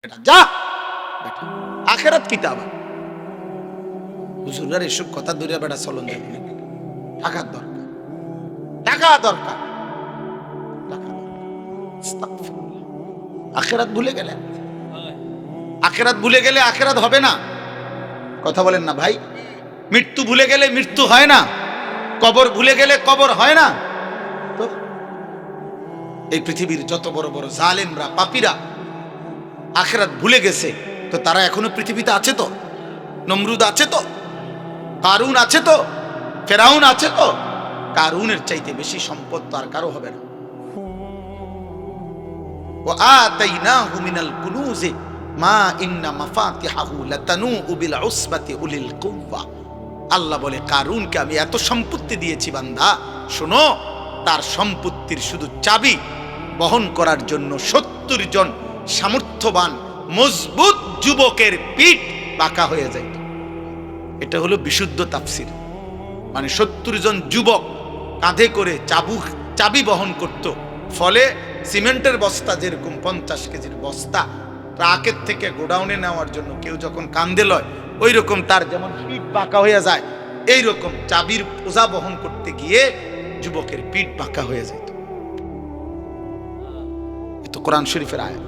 বেটা যা বেটা আখেরাত কিতাব হুজুরের এসব কথা দূরে বেটা চলন যাবে না। টাকার দরকার, টাকা দরকার, টাকা দরকার। আস্তাগফিরুল্লাহ। আখেরাত ভুলে গেলে, আখেরাত ভুলে গেলে আখেরাত হবে না। কথা বলেন না ভাই? মৃত্যু ভুলে গেলে মৃত্যু হয় না, কবর ভুলে গেলে কবর হয় না। তো এই পৃথিবীর যত বড় বড় জালেমরা, পাপীরা আখেরাত ভুলে গেছে, তো তারা এখনো পৃথিবীতে আছে তো? নমরুদ আছে তো, কারুন আছে তো, ফেরাউন আছে তো। কারুনের চাইতে বেশি সম্পদ তো আর কারো হবে না। ওয়া আতাইনাহু মিনাল কুনুজি মা ইন্না মাফাতিহাহু লাতানূউ বিল উসবাতি উলিল কুওয়া। আল্লাহ বলে, কারুনকে আমি এত সম্পত্তি দিয়েছি বান্দা, শোনো, তার সম্পত্তির শুধু চাবি বহন করার জন্য 70 জন সামর্থ্যবান মজবুত যুবকের পিঠ বাঁকা হয়ে যায়। এটা হলো বিশুদ্ধ তাফসির। মানে 70 জন যুবক কাঁধে করে চাবি বহন করত। ফলে সিমেন্টের বস্তা যেরকম 50 কেজির বস্তা ট্রাকের থেকে গোডাউনে নেওয়ার জন্য কেউ যখন কাঁধে লয়, ওই রকম তার যেমন পিঠ বাঁকা হয়ে যায়, এই রকম চাবির বোঝা বহন করতে গিয়ে যুবকের পিঠ বাঁকা হয়ে যেত। এ তো কোরআন শরীফের আয়াত।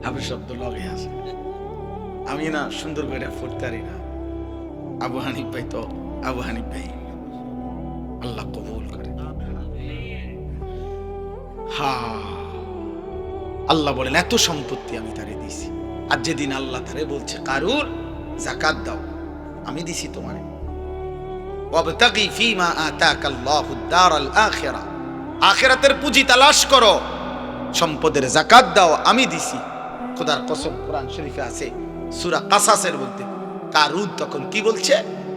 হাফেজ শব্দ লগে আছে, আমি না সুন্দর করে পড়তে পারি না। আবু হানিফ ভাই তো আবু হানিফ ভাই, আল্লাহ কবুল করে। আল্লাহ বলেন, এত সম্পত্তি আমি তারে দিছি। আর যেদিন আল্লাহ তারে বলছে, কারুর যাকাত দাও, আমি দিছি তোমারে। ওয়াবতাগি ফীমা আতাকাল্লাহুদ দারাল আখিরা, আখিরাতের পুঁজি তালাশ করো, সম্পদের যাকাত দাও, আমি দিছি। খোদার কসম, কোরআন শরীফে আছে সূরা কাসাসের মধ্যে, কারুন তখন কি বলছে?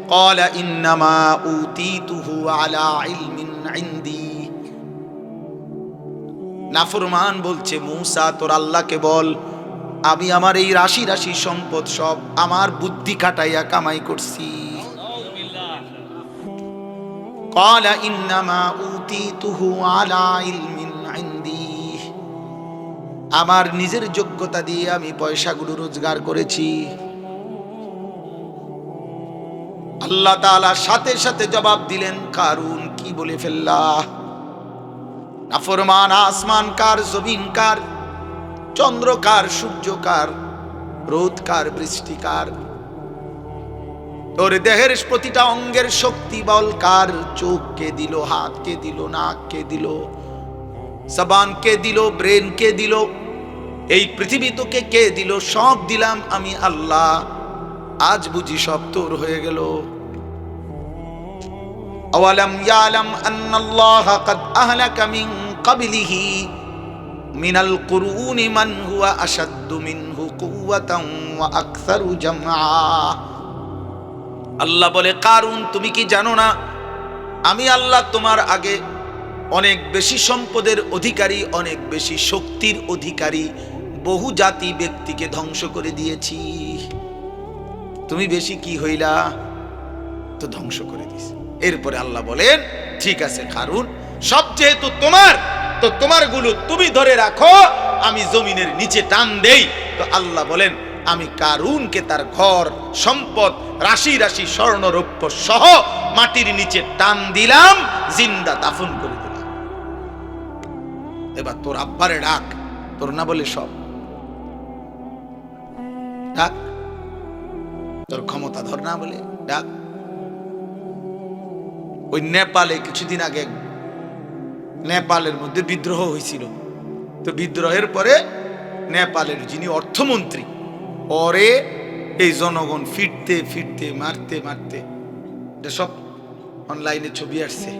ক্বালা ইন্নামা উতীতুহু আলা ইলমিন ইনদি। নাফরমান বলছে, মূসা তোর আল্লাহকে বল, আমি আমার এই রাশি রাশি সম্পদ সব আমার বুদ্ধি খাটাইয়া কামাই করছি। ক্বালা ইন্নামা উতীতুহু আলা ইলমিন ইনদি, আমার নিজের যোগ্যতা দিয়ে আমি পয়সাগুলো রোজগার করেছি। আল্লাহ তাআলা সাথে সাথে জবাব দিলেন, কারুন কি বলে ফেললা? নাফরমান, আসমান কার, জমিন কার, চন্দ্র কার, সূর্য কার, রোদ কার, বৃষ্টি কার, তোর দেহের প্রতিটা অঙ্গের শক্তি বল কার? চোখ কে দিল, হাত কে দিল, নাক কে দিল, জবান কে দিল, ব্রেন কে দিল, এই পৃথিবী তোকে কে দিল? সব দিলাম আমি আল্লাহ। আজ বুঝি সব তোর হয়ে গেল। আওয়ালাম ইয়ালাম আন্নাল্লাহা ক্বাদ আহলাকা মিন ক্বাবলিহি মিনাল কুরুনি মান হুয়া আশাদ্দু মিনহু কুওয়াতান ওয়া আকসারু জামআ। আল্লাহ বলে, কারুন তুমি কি জানো না, আমি আল্লাহ তোমার আগে অনেক বেশি সম্পদের অধিকারী, অনেক বেশি শক্তির অধিকারী বহু জাতি ব্যক্তিকে ধ্বংস করে দিয়েছি। তুমি বেশি কি হইলা? তো ধ্বংস করে দিস। এরপরে আল্লাহ বলেন, ঠিক আছে কারুন, সব যেহেতু তোমার, তো তোমার গুলো তুমি ধরে রাখো, আমি জমিনের নিচে টান দেই। তো আল্লাহ বলেন, আমি কারুনকে তার ঘর সম্পদ রাশি রাশি স্বর্ণ রৌপ্য সহ মাটির নিচে টান দিলাম, জিন্দা দাফন করে দিলাম। এবার তোর আব্বারে ডাক, তোর না বলে সব ডাক, তোর ক্ষমতা ধর না বলে ডাক। ওই নেপালে কিছুদিন আগে নেপালের মধ্যে বিদ্রোহ হয়েছিল। তো বিদ্রোহের পরে নেপালের যিনি অর্থমন্ত্রী, পরে এই জনগণ ফিরতে ফিরতে মারতে মারতে, সব অনলাইনে ছবি আসছে,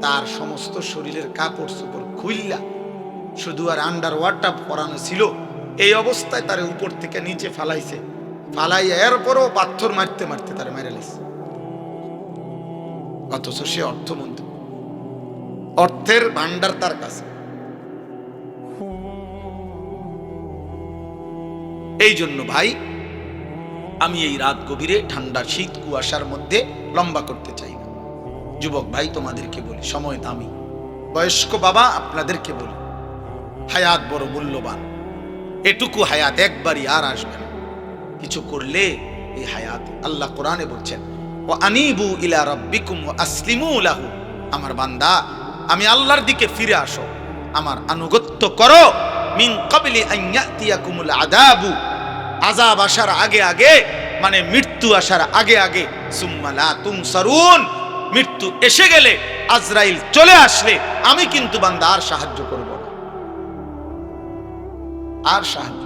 তার সমস্ত শরীরের কাপড় চোপড় খুইল্লা শুধু আর আন্ডার ওয়াটার পরানো ছিল। এই অবস্থায় তার উপর থেকে নিচে ফালাইছে, ফালাইয়া এরপরও পাথর মারতে মারতে তার মেরে লাইছে। অথচ সে অর্থমন্ত্রী, অর্থের ভান্ডার তার কাছে। এই জন্য ভাই, আমি এই রাত গভীরে ঠান্ডা শীত কুয়াশার মধ্যে লম্বা করতে চাই না। যুবক ভাই তোমাদেরকে বলি, সময় দামি। বয়স্ক বাবা আপনাদেরকে বলি, হায়াত বড় মূল্যবান। এটুকু হায়াত একবারই আর আসবে না। কিছু করলে এই হায়াত, আল্লাহ কোরআনে বলছেন ও আনিবু ইলা রাব্বিকুম ওয়া আসলিমু লাহু, আমার বান্দা আমি আল্লাহর দিকে ফিরে আসো, আমার আনুগত্য করো। মিন ক্বাবলি আন ইয়াতিয়াকুমুল আযাবু, আযাব আসার আগে আগে, মানে মৃত্যু আসার আগে আগে। সুম্মা লা তুনসারুন, মৃত্যু এসে গেলে, আজরাইল চলে আসলে আমি কিন্তু বান্দা আর সাহায্য করব না, আর সাহায্য।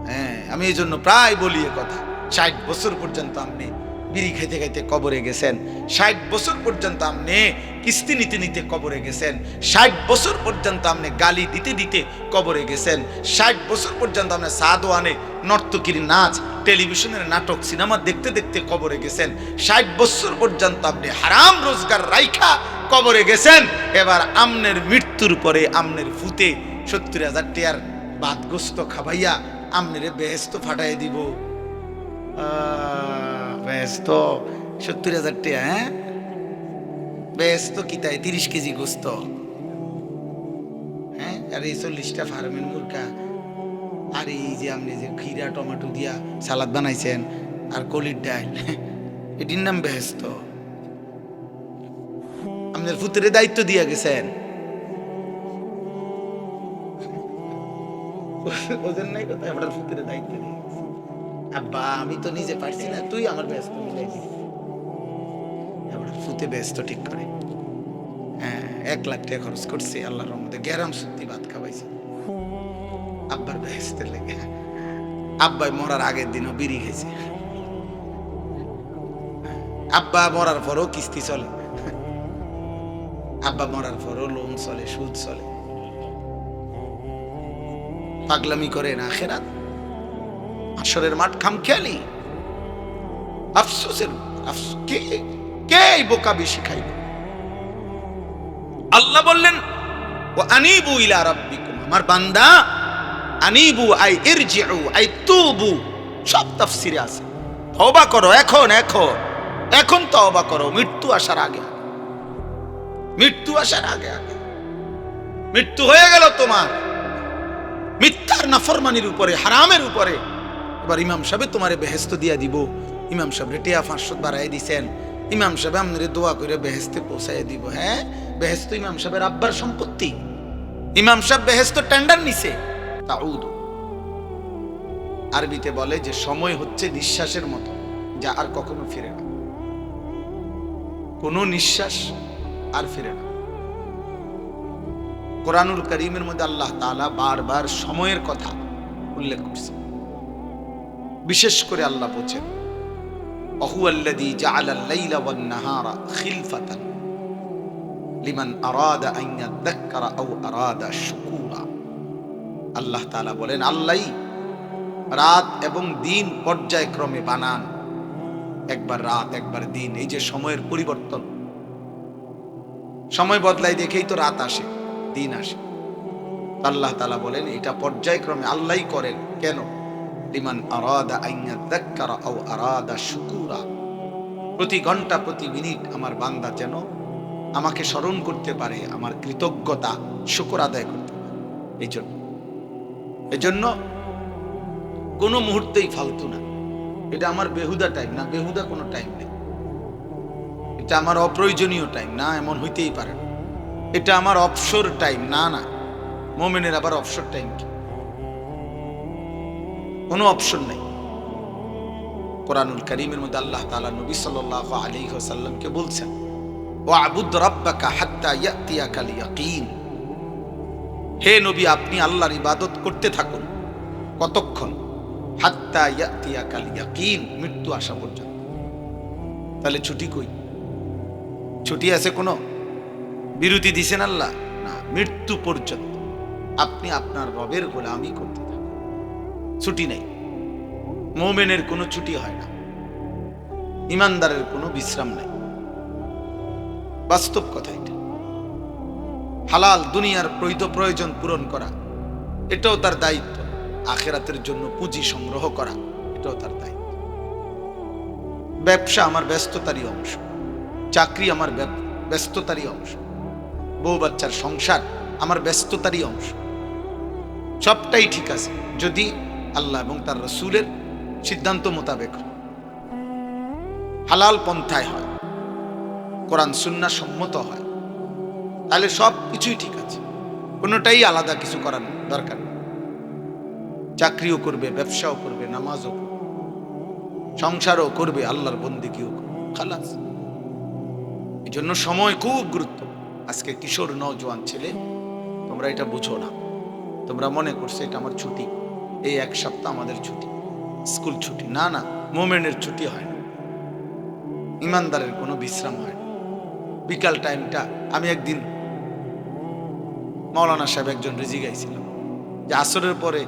হ্যাঁ, আমি এই জন্য প্রায় বলি এ কথা, 60 বছর পর্যন্ত আপনি বিড়ি খাইতে খাইতে কবরে গেছেন, 60 বছর পর্যন্ত আপনি কিস্তি নিতে নিতে কবরে গেছেন, 60 বছর পর্যন্ত আপনি গালি দিতে দিতে কবরে গেছেন, 60 বছর পর্যন্ত আপনি সাদওয়ানে নর্তকীর নাচ, টেলিভিশনের নাটক, সিনেমা দেখতে দেখতে কবরে গেছেন, 60 বছর পর্যন্ত আপনি হারাম রোজগার রাইখা কবরে গেছেন। এবার আমনের মৃত্যুর পরে আমনের ফুতে 70,000 টাকার বাদগ্রস্ত খাবাইয়া আমনের বেহেস্ত ফাটাই দিব। বেহেস্ত 70,000 টাকা, হ্যাঁ বেহেস্ত কি তাই 30 কেজি গোস্ত, হ্যাঁ আর এই 40টা ফার্মের মুরগা, আর এই যে আপনি যে খিরা টমেটো দিয়া সালাদ বানাইছেন আর কলির ডাল, এটির নাম বেহেস্ত। আপনার ফুতের দায়িত্ব দিয়া গেছেন, ওজন নাই কথা, আপনার ফুতের দায়িত্ব দিয়ে গেছে। আব্বা আমি তো নিজে পারছি না, তুই আমার ব্যস্ত মিলাই দিস। আপনার ফুতে ব্যস্ত ঠিক করে, হ্যাঁ 1 লাখ টাকা খরচ করছি, আল্লাহর রহমতে গ্যারাম সত্যি ভাত খাওয়াইছে আব্বার ব্যস্তের লেগে। আব্বাই মরার আগের দিনও বিড়ি খাইছে, আব্বা মরার পরও কিস্তি চলে, আব্বা মরার পরও লোন চলে, সুদ চলে। পাগলামি করে না আখেরাত, হাসরের মাঠ খামখেয়ালি, আফসোসের আফসোস। কে এই বোকাবি শিখাইবে? আল্লাহ বললেন ও আনিবু ইলা রাব্বিকুম, আমার বান্দা আনিবু আই ইরজিউ আই তুবু, সব তাফসিরে আছে। তওবা করো এখন, এখন এখন তওবা করো, মৃত্যু আসার আগে, মৃত্যু আসার আগে আগে। মৃত্যু হয়ে গেল তোমার মিথ্যার নাফরমানির উপরে, হারামের উপরে। এবার ইমাম সাহেব তোমারে বেহেস্ত দিয়া দিব, ইমাম সাহেব টিয়া 500 বাড়াই দিছেন, ইমাম সাহেব আপনারে দোয়া করে বেহেস্তে পৌঁছাই দিব। হ্যাঁ বেহেস্ত ইমাম সাহেবের আব্বার সম্পত্তি, ইমাম সাহেব বেহেস্ত টেন্ডার নিছে। তাউদু আরবিতে বলে যে সময় হচ্ছে নিঃশ্বাসের মতো, যা আর কখনো ফিরে না, কোনো নিঃশ্বাস আর ফিরে না। কোরআনুল কারীমের মধ্যে আল্লাহ তাআলা বারবার সময়ের কথা উল্লেখ করছে। বিশেষ করে আল্লাহ বলেন ওয়াহুয়াল্লাযী জাআলাল লাইলা ওয়ান নাহারা খিলফাতান লিমান আরাদা আন ইয়াযাক্কারা আও আরাদা শুকুরা। আল্লাহ তাআলা বলেন আল্লাহই রাত এবং দিন পর্যায়ক্রমে বানান, একবার রাত একবার দিন। এই যে সময়ের পরিবর্তন, সময় বদলাই দেখেই তো রাত আসে, দিন আসে। আল্লাহ তাআলা বলেন এটা পর্যায়ক্রমে আল্লাহই করেন। কেন? লিমান আরাদা আন ইয়াযাক্কারা আও আরাদা শুকুরা, প্রতি ঘন্টা প্রতি মিনিট আমার বান্দা যেন আমাকে স্মরণ করতে পারে, আমার কৃতজ্ঞতা শুকর আদায় করতে পারে। এই জন্য কোনো মুহূর্তেই ফালতু না। এটা আমার বেহুদা টাইম না, বেহুদা কোনো টাইম নেই। এটা আমার অপ্রয়োজনীয় টাইম না, এমন হইতেই পারে না। এটা আমার অবসর টাইম না, না মুমিনের আবার অবসর টাইম কি? কোনো অপশন নাই। কোরআনুল কারীমের মধ্যে আল্লাহ তাআলা নবী সাল্লাল্লাহু আলাইহি ওয়াসাল্লামকে বলছেন ওয়াবুদ রাব্বাকা হাত্তা ইয়াতিয়াকাল ইয়াকিন, হে নবী আপনি আল্লাহর ইবাদত করতে থাকুন। কতক্ষণ? হাত্তা ইয়াতিয়াকাল ইয়াকিন, মৃত্যু আসা পর্যন্ত। তাহলে ছুটি কই? ছুটি আছে কোনো? বিরতি দিছেন আল্লাহ? না, মৃত্যু পর্যন্ত আপনি আপনার রবের গোলামি করতে থাকুন, ছুটি নেই। মুমিনের কোনো ছুটি হয় না, ইমানদারের কোনো বিশ্রাম নাই। বাস্তব কথা এটা। হালাল দুনিয়ার প্রয়োজন পূরণ করা এটাও তার দায়িত্ব, আখিরাতের জন্য পুঁজি সংগ্রহ করা এটাও তার দায়িত্ব। ব্যবসা আমার ব্যস্ততারই অংশ, চাকরি আমার ব্যস্ততারই অংশ, বউ বাচ্চার সংসার আমার ব্যস্ততারই অংশ। সবটাই ঠিক আছে যদি আল্লাহ এবং তার রাসূলের সিদ্ধান্ত মোতাবেক হালাল পন্থায় হয়, কোরআন সুন্নাহ সম্মত হয়, তাহলে সব কিছুই ঠিক আছে। কোনোটাই আলাদা কিছু করার দরকার নেই। চাকরিও করবে, ব্যবসাও করবে, নামাজও করবে, সংসারও করবে, আল্লাহর বন্দেগীও করবে, খালাস। এই জন্য সময় খুব গুরুত্ব। আজকে কিশোর নওজোয়ান ছেলে, তোমরা এটা বুঝো না, তোমরা মনে করছো এটা আমার ছুটি, এই এক সপ্তাহ আমাদের ছুটি, স্কুল ছুটি। না না, মোমেনের ছুটি হয় না, ইমানদারের কোনো বিশ্রাম হয় না। বিকাল টাইমটা, আমি একদিন মাওলানা সাহেব একজন রেজি গাইছিলাম যে আসরের পরে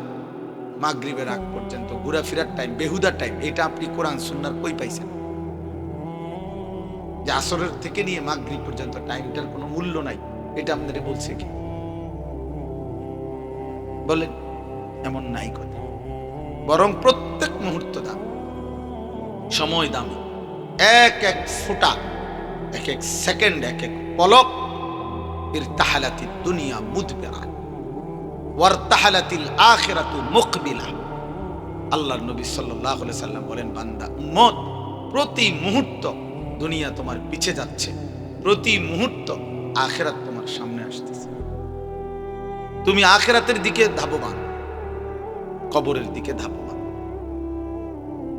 মাগরিবের আগ পর্যন্ত ঘোরাফেরার টাইম, বেহুদার টাইম, এটা আপনি কোরআন সুন্নাহর কই পাইছেন? যে আসরের থেকে নিয়ে মাগরিব পর্যন্ত টাইমটার কোনো মূল্য নাই, এটা আপনাদের বলছে কি? বলেন, এমন নাই কথা। বরং প্রত্যেক মুহূর্ত দাম, সময় দামি। এক এক ফোঁটা, এক এক সেকেন্ড, এক এক পলক, ইরতাহালাতিদ দুনিয়া মুদবিরা ওয়ারতাহালাতিল আখিরাতু মুকবিলা। আল্লাহর নবী সাল্লাল্লাহু আলাইহি সাল্লাম বলেন, বান্দা উম্মত, প্রতি মুহূর্ত দুনিয়া তোমার পিছে যাচ্ছে, প্রতি মুহূর্ত আখিরাত তোমার সামনে আসতেছে। তুমি আখিরাতের দিকে ধাবমান, কবরের দিকে ধাবমান।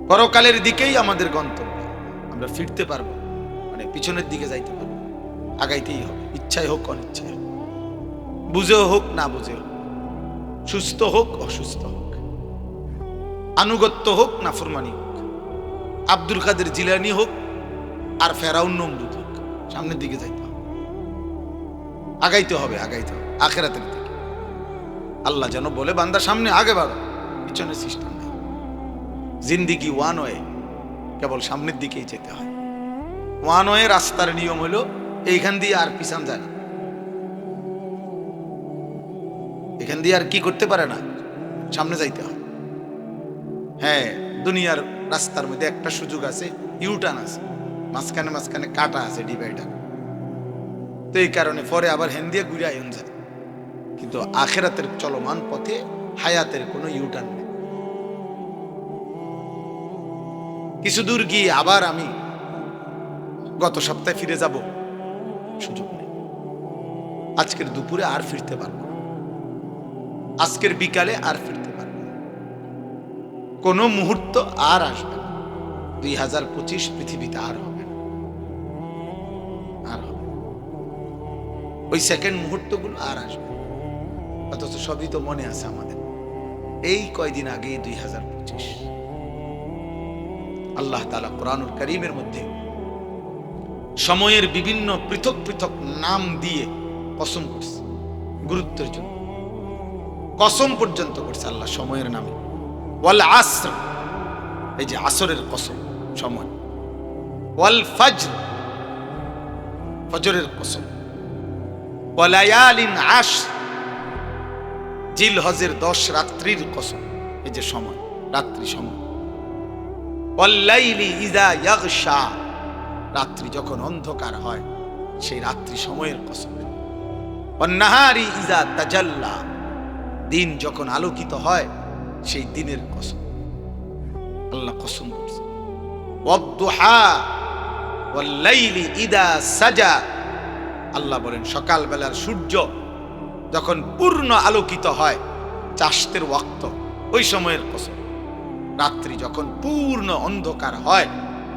পরকালের দিকেই আমাদের গন্তব্য। আমরা ফিরতে পারবো মানে পিছনের দিকে যাইতে পারবো, আগাইতেই হবে, ইচ্ছাই হোক অনিচ্ছাই হোক, বুঝেও হোক না বুঝেও, সুস্থ হোক অসুস্থ হোক, আনুগত্য হোক না ফরমানি হোক, আব্দুল কাদের জিলানী হোক আর ফেরাউন নমরুদ হোক, সামনের দিকে যাইতে হবে, আগাইতে হবে, আগাইতে হবে আখিরাতের দিকে। আল্লাহ যেন বলে, বান্দা সামনে আগে বাড়ো, পিছনে সিস্টেম নেই। জিন্দিগি ওয়ান ওয়ে, কেবল সামনের দিকেই যেতে হয়। ওয়ান ওয়ে রাস্তার নিয়ম হলো এইখান দিয়ে আর পিছান যায় না, এখান দিয়ে আর কি করতে পারে না, সামনে যাইতে হয়। হ্যাঁ, দুনিয়ার রাস্তার মধ্যে একটা সুযোগ আছে, ইউটার্ন আছে, মাঝখানে মাঝখানে কাটা আছে, ডিভাইডার। তো এই কারণে পরে আবার হেন দিয়ে ঘুরে আয়ন যায়। কিন্তু আখিরাতের চলমান পথে হায়াতের কোনো ইউটার্ন নেই। কিছু দূর গিয়ে আবার আমি গত সপ্তাহে ফিরে যাব, সুযোগ নেই। আজকের দুপুরে আর ফিরতে পারবো না, আজকের বিকালে আর ফিরতে পারবো না, কোনো মুহূর্ত আর আসবে না। 2025 পৃথিবীতে আর হবে না, আর হবে না। ওই সেকেন্ড মুহূর্তগুলো আর আসবে না। অথচ সবই তো মনে আছে আমাদের, এই কয়দিন আগে 2025। আল্লাহ তাআলা কোরআনুল কারীমের মধ্যে সময়ের বিভিন্ন পৃথক পৃথক নাম দিয়ে কসম করছে, গুরুত্বের জন্য কসম পর্যন্ত করছে আল্লাহ সময়ের নামে। ওয়াল আসর, এই যে আসরের কসম, সময়। ওয়াল ফজর, ফজরের কসম। ওয়ালায়ালিন আশর, জিলহজের 10 রাত্রির কসম, এই যে সময়, রাত্রি সময়। ওয়াল্লাইলি ইযা ইয়াগশা, রাত্রি যখন অন্ধকার হয় সেই রাত্রি সময়ের কসম। ওয়ান্নাহারি ইযা তাজাল্লা, দিন যখন আলোকিত হয় সেই দিনের কসম। আল্লাহ কসম করছে। ওয়াদ-দুহা ওয়াল-লাইলি ইযা সাজা, আল্লাহ বলেন সকাল বেলার সূর্য যখন পূর্ণ আলোকিত হয়, চাশতের ওয়াক্ত, ওই সময়ের কসম। রাত্রি যখন পূর্ণ অন্ধকার হয়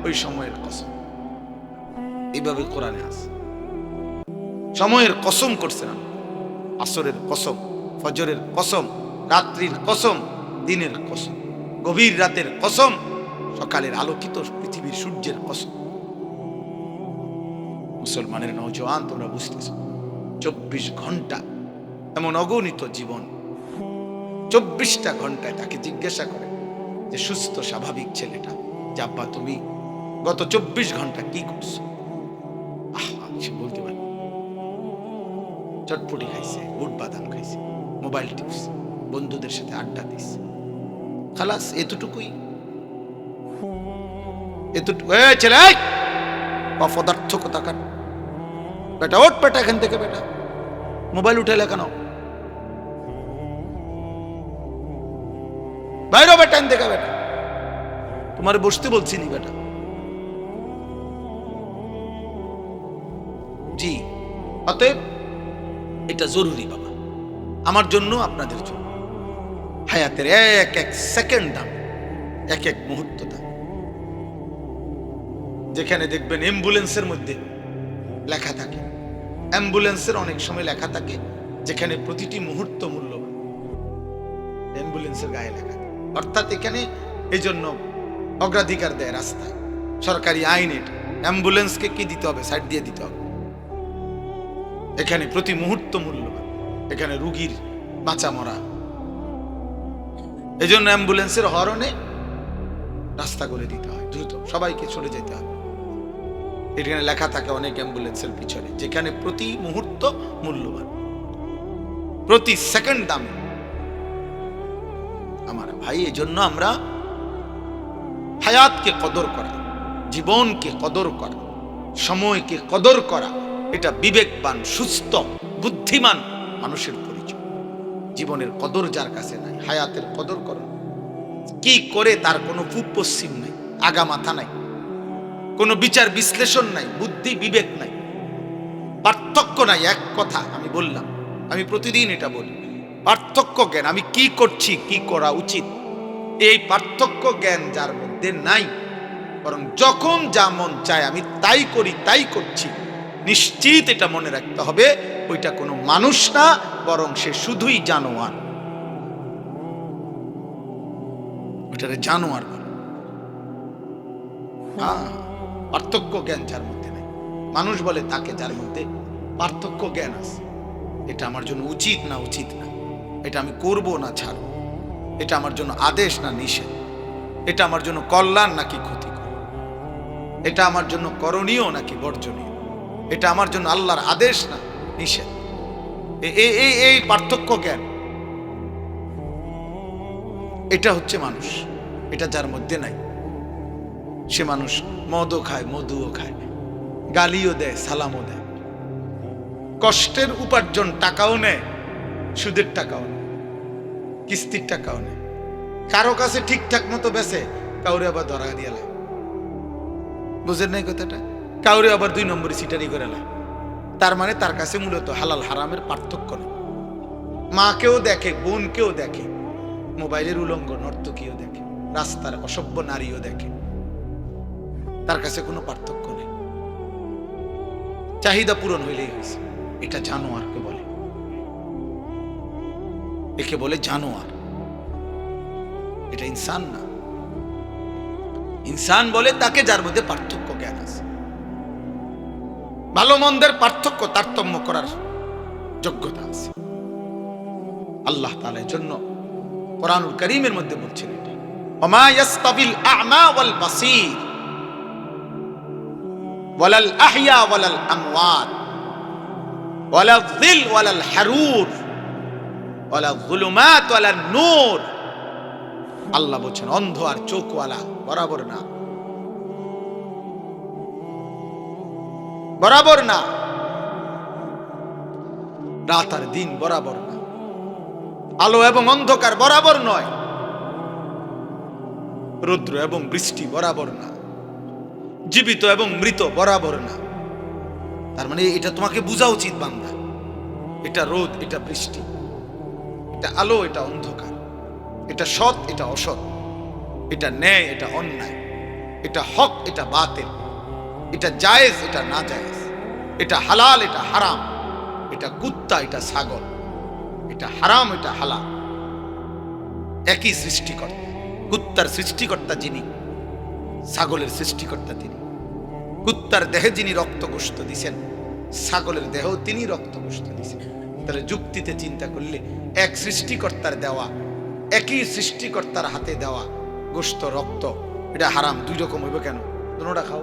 ওই সময়ের কসম। এইভাবে কোরআনে আছে, সময়ের কসম করছে না। আসরের কসম, ফজরের কসম, রাত্রির কসম, দিনের কসম, গভীর রাতের কসম, সকালের আলোকিত পৃথিবীর সূর্যের কসম। মুসলমানের নওজোয়ান, তোমরা বুঝতেছ, 24 ঘন্টা এমন অগণিত জীবন, 24টা ঘন্টায় তাকে জিজ্ঞাসা করে যে সুস্থ স্বাভাবিক ছেলেটা, যে আব্বা তুমি গত 24 ঘন্টা কি করছো? সে বলতে পারে চটপটি খাইছে, বুট বাদাম খাইছে, মোবাইল টিপছে, বন্ধুদের সাথে আড্ডা দিছে, খালাস, এতটুকুই। এতটুকু ছেলে, অপদার্থ কোথাকার, বেটা ওঠ, বেটা এখান থেকে, বেটা মোবাইল উঠাইলে কেন? বাইরে বেটা দেখা বেটা, তোমার বসতে বলছি নি বেটা। জি, অতএব এটা জরুরি বাবা, আমার জন্য, আপনাদের জন্য। হায়াতের এক এক সেকেন্ড দাম, এক এক মুহূর্ত দাম। যেখানে দেখবেন অ্যাম্বুলেন্সের মধ্যে লেখা থাকে, অ্যাম্বুলেন্সের অনেক সময় লেখা থাকে যেখানে প্রতিটি মুহূর্ত মূল্যবান, অ্যাম্বুলেন্সের গায়ে লেখা, অর্থাৎ এখানে এই জন্য অগ্রাধিকার দেয় রাস্তায়, সরকারি আইন এটা। অ্যাম্বুলেন্সকে কি দিতে হবে? সাইড দিয়ে দিতে হবে। এখানে প্রতি মুহূর্ত মূল্যবান, এখানে রুগীর বাঁচা মরা। এই জন্য অ্যাম্বুলেন্সের হরনে রাস্তা করে দিতে হয়, দ্রুত সবাইকে চলে যেতে হবে। এখানে লেখা থাকে অনেক অ্যাম্বুলেন্সের পিছনে, যেখানে প্রতি মুহূর্ত মূল্যবান, প্রতি সেকেন্ড দামি। আমার ভাই, এই জন্য আমরা হায়াতকে কদর করা, জীবনকে কদর করা, সময়কে কদর করা, এটা বিবেকবান, সুস্থ, বুদ্ধিমান মানুষের পরিচয়। জীবনের কদর যার কাছে নাই, হায়াতের কদর করো, কি করে তার কোনো পূব পশ্চিম নাই, আগা মাথা নাই, কোনো বিচার বিশ্লেষণ নাই, বুদ্ধি বিবেক নাই, পার্থক্য নাই। এক কথা আমি বললাম, আমি প্রতিদিন এটা বলি, পার্থক্য জ্ঞান, আমি কি করছি, কি করা উচিত, এই পার্থক্য জ্ঞান যার মধ্যে নাই, বরং যখন যা মন চায় আমি তাই করি, তাই করছি, নিশ্চিত এটা মনে রাখতে হবে, ওইটা কোনো মানুষ না, বরং সে শুধুই জানোয়ার। ওইটারে জানোয়ার বলে। পার্থক্য জ্ঞান যার মধ্যে নেই, মানুষ বলে তাকে যার মধ্যে পার্থক্য জ্ঞান আছে। এটা আমার জন্য উচিত না উচিত না, এটা আমি করব না ছাড়ব, এটা আমার জন্য আদেশ না নিষেধ, এটা আমার জন্য কল্যাণ নাকি ক্ষতিকর, এটা আমার জন্য করণীয় নাকি বর্জনীয়, এটা আমার জন্য আল্লাহর আদেশ না নিষেধ। এই পার্থক্য জ্ঞান, এটা হচ্ছে মানুষ। এটা যার মধ্যে নাই, সে মানুষ মদও খায়, মধুও খায়, গালিও দেয়, সালামও দেয়, কষ্টের উপার্জন টাকাও নেয়, সুদের টাকাও নেয়, কিস্তির টাকাও নেয়, কারো কাছে ঠিকঠাক মতো বেচে, কাউরে আবার ধরা দিয়ে লাই। বুঝেন নাই কথাটা? কাউরে আবার 2 নম্বরে সিটারি করে লাই। তার মানে তার কাছে মূলত হালাল হারামের পার্থক্য নেই। মাকেও দেখে, বোনকেও দেখে, মোবাইলের উলঙ্গ নর্তকীও দেখে, রাস্তার অসভ্য নারীও দেখে, তার কাছে কোনো পার্থক্য নেই, চাহিদা পূরণ হইলেই হয়েছে। এটা জানোয়ারকে বলে, একে বলে জানোয়ার, এটা ইনসান না। ইনসান বলে তাকে যার মধ্যে পার্থক্য জ্ঞান আছে, ভালো মন্দের পার্থক্য তারতম্য করার যোগ্যতা আছে। আল্লাহ তাআলার জন্য কোরআনুল কারীমের মধ্যে বলছেন এটা, ওমা ইয়াস্তাবিল আ'মা ওয়াল বাসীর ওয়ালাল আহইয়া ওয়ালাল আমওয়াত ওয়ালা যিল ওয়ালাল হারুর ওয়ালা যুলুমাত ওয়ালান নূর। আল্লাহ বলেন অন্ধ আর চোখওয়ালা বরাবর না, বরাবর না, রাত আর দিন বরাবর না, আলো এবং অন্ধকার বরাবর নয়, রৌদ্র এবং বৃষ্টি বরাবর না, জীবিত এবং মৃত বরাবর না। তার মানে এটা তোমাকে বোঝা উচিত বান্দা, এটা রোদ, এটা বৃষ্টি, এটা আলো, এটা অন্ধকার, এটা সৎ, এটা অসৎ, এটা ন্যায়, এটা অন্যায়, এটা হক, এটা বাতিল, এটা জায়েজ, এটা না জায়েজ, এটা হালাল, এটা হারাম, এটা কুত্তা, এটা ছাগল, এটা হারাম, এটা হালাল। একই সৃষ্টিকর্তা। কুত্তার সৃষ্টিকর্তা যিনি, ছাগলের সৃষ্টিকর্তা তিনি। কুত্তার দেহে যিনি রক্ত গোশত দিছেন, ছাগলের দেহ তিনি রক্ত গোশত দিছেন। তাহলে যুক্তিতে চিন্তা করলে এক সৃষ্টিকর্তার দেওয়া, একই সৃষ্টিকর্তার হাতে দেওয়া গোশত, রক্ত, এটা হারাম 2 রকম হইব কেন? দুটোটা খাও,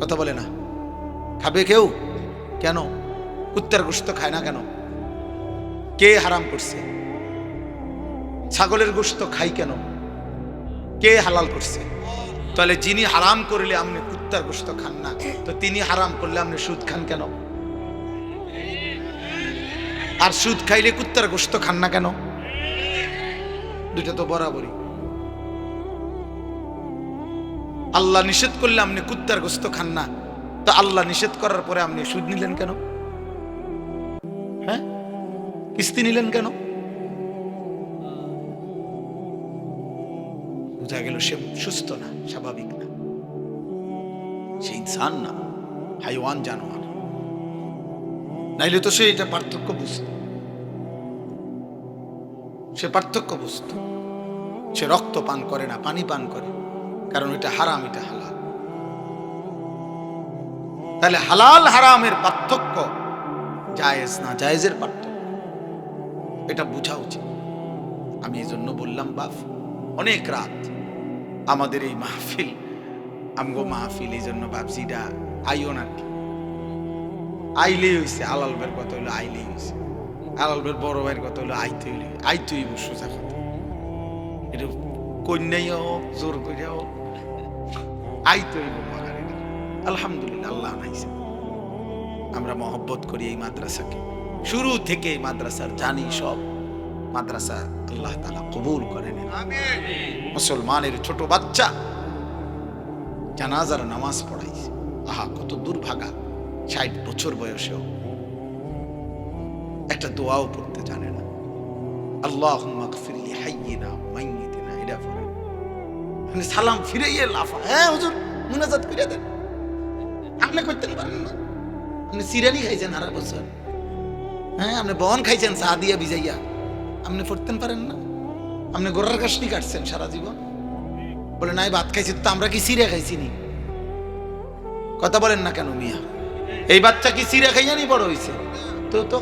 কথা বলে না, খাবে কেউ? কেন কুত্তার গোশত খায় না কেন? কে হারাম করছে? ছাগলের গোশত খাই কেন? কে হালাল করছে? তাহলে যিনি হারাম করলে আপনি কুত্তার গোশত খান না, তো তিনি হারাম করলে আপনি সুদ খান কেন? আর সুদ খাইলে কুত্তার গোশত খান না কেন? দুইটা তো বরাবরই। আল্লাহ নিষেধ করলে আপনি কুত্তার গোস্ত খান না, তো আল্লাহ নিষেধ করার পরে আপনি সুদ নিলেন কেন? হ্যাঁ, কিস্তি নিলেন কেন? বোঝা গেল সে সুস্থ না, স্বাভাবিক না, সে ইনসান না, হাইওয়ান, জানোয়ার। নাইলে তো সে এটা পার্থক্য বুঝত, সে পার্থক্য বুঝত। সে রক্ত পান করে না, পানি পান করে, কারণ এটা হারাম, এটা হালাল। তাহলে হালাল হারামের পার্থক্য, জায়েজ না জায়েজের পার্থক্য, এটা বোঝা উচিত। আমি এই জন্য বললাম বাপ, অনেক রাত আমাদের এই মাহফিল, আমগো মাহফিল, এই জন্য ভাবছি এটা আইও না, আইলেই হয়েছে। আলাল ভাইয়ের কথা হইলো আইলেই হয়েছে, আলাল ভাইয়ের বড় ভাইয়ের কথা হইলো আইতেই সোজা কথা। এটা কন্যাই হোক, জোর করে হোক, আইতেই বাগানে। আলহামদুলিল্লাহ, আল্লাহ নাইছে। আমরা মহব্বত করি এই মাদ্রাসাকে, শুরু থেকে এই মাদ্রাসার জানি সব মাদ্রাসা আল্লাহ তাআলা কবুল করেন। মুসলমানের ছোট বাচ্চা জানাজার নামাজ পড়াইছে। আহা, কত দুর্ভাগা, 60 বছর বয়সেও একটা দোয়াও পড়তে জানে না। আল্লাহুম্মা গফির লি হাইয়িনা মাইয়িতিনা, এটা পড়ে সালাম ফিরাইয়ে লাফা। হ্যাঁ হুজুর, মুনাজাত করে দেন। আপনি করতেন পারেন না? আপনি সিরানি খাইছেন 8 বছর, হ্যাঁ, আপনি বন খাইছেন চা দিয়া ভিজাইয়া, আপনি পড়তেন পারেন না? আপনি গোড়ার কাশনি কাটছেন সারা জীবন, বলে নাই ভাত খাইছি, তো আমরা কি সিরা খাইছি নি? কথা বলেন না কেন মিয়া? এই বাচ্চা কি সিরা খাইয়া নি বড় হইছে? তো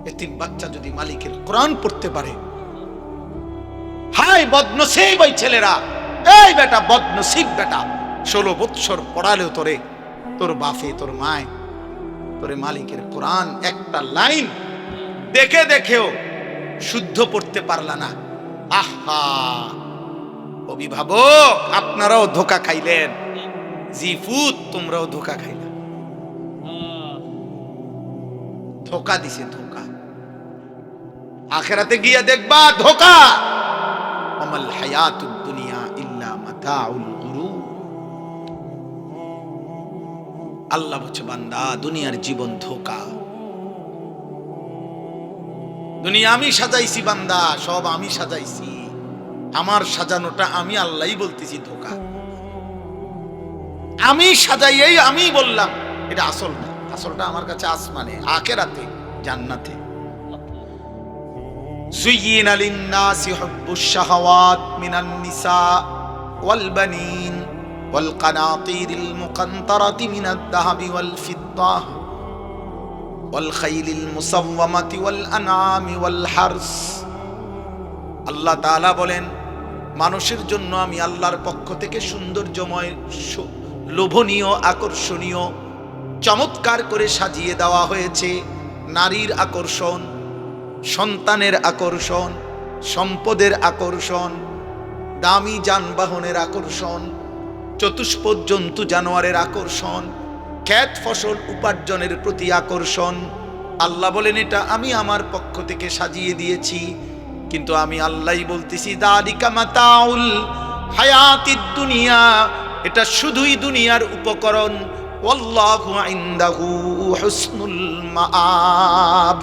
এতিম বাচ্চা যদি মালিকের কোরআন পড়তে পারে, হাই বদনসিব ওই ছেলেরা। এই বেটা বদনসিব বেটা, 16 বৎসর পড়ালেও তোরে, তোর বাপে, তোর মায় তোরে মালিকের কোরআন একটা লাইন দেখে দেখেও শুদ্ধ পড়তে পারলা না। আহা, অভিভাবক আপনারাও ধোকা খাইলেন, জিফুত তোমরাও ধোকা খাইলে, ধোকা দিছে, ধোকা। আখিরাতে গিয়া দেখবা ধোকা। আমাল হায়াতুদ দুনিয়া ইল্লা মাতাউল গুরুর। আল্লাহ বলছে, বান্দা দুনিয়ার জীবন ধোকা। দুনিয়া আমি সাজাইছি বান্দা, সব আমি সাজাইছি, আমার সাজানোটা আমি আল্লাহই বলতেছি ধোকা। আমি সাজাই, এই আমি বললাম, এটা আসল না। আসলটা আমার কাছে আসমানে, আখিরাতে, জান্নাতে। যুয়িনা লিন-নাসি হুব্বুশ শাহাওয়াত মিনান নিসা ওয়াল বানিন ওয়াল কানাতিরিল মুকান্তারাতি মিনাদ যাহাবি ওয়াল ফিদ্দা ওয়াল খাইলিল মুসাওয়ামাতি ওয়াল আনআমি ওয়াল হারস। আল্লাহ তাআলা বলেন, মানুষের জন্য আমি আল্লাহর পক্ষ থেকে সৌন্দর্যময়, লোভনীয়, আকর্ষণীয়, চমৎকার করে সাজিয়ে দেওয়া হয়েছে নারীর আকর্ষণ, সন্তানের আকর্ষণ, সম্পদের আকর্ষণ, দামি যানবাহনের আকর্ষণ, চতুষ্পদ জন্তু জানোয়ারের আকর্ষণ, ক্ষেত ফসল উপার্জনের প্রতি আকর্ষণ। আল্লাহ বলেন, এটা আমি আমার পক্ষ থেকে সাজিয়ে দিয়েছি। কিন্তু আমি আল্লাহই বলতেছি, যালিকা মাতাউল হায়াতিদ দুনিয়া, এটা শুধুই দুনিয়ার উপকরণ। ওয়াল্লাহু ইনদাহু হুসনুল মাআব,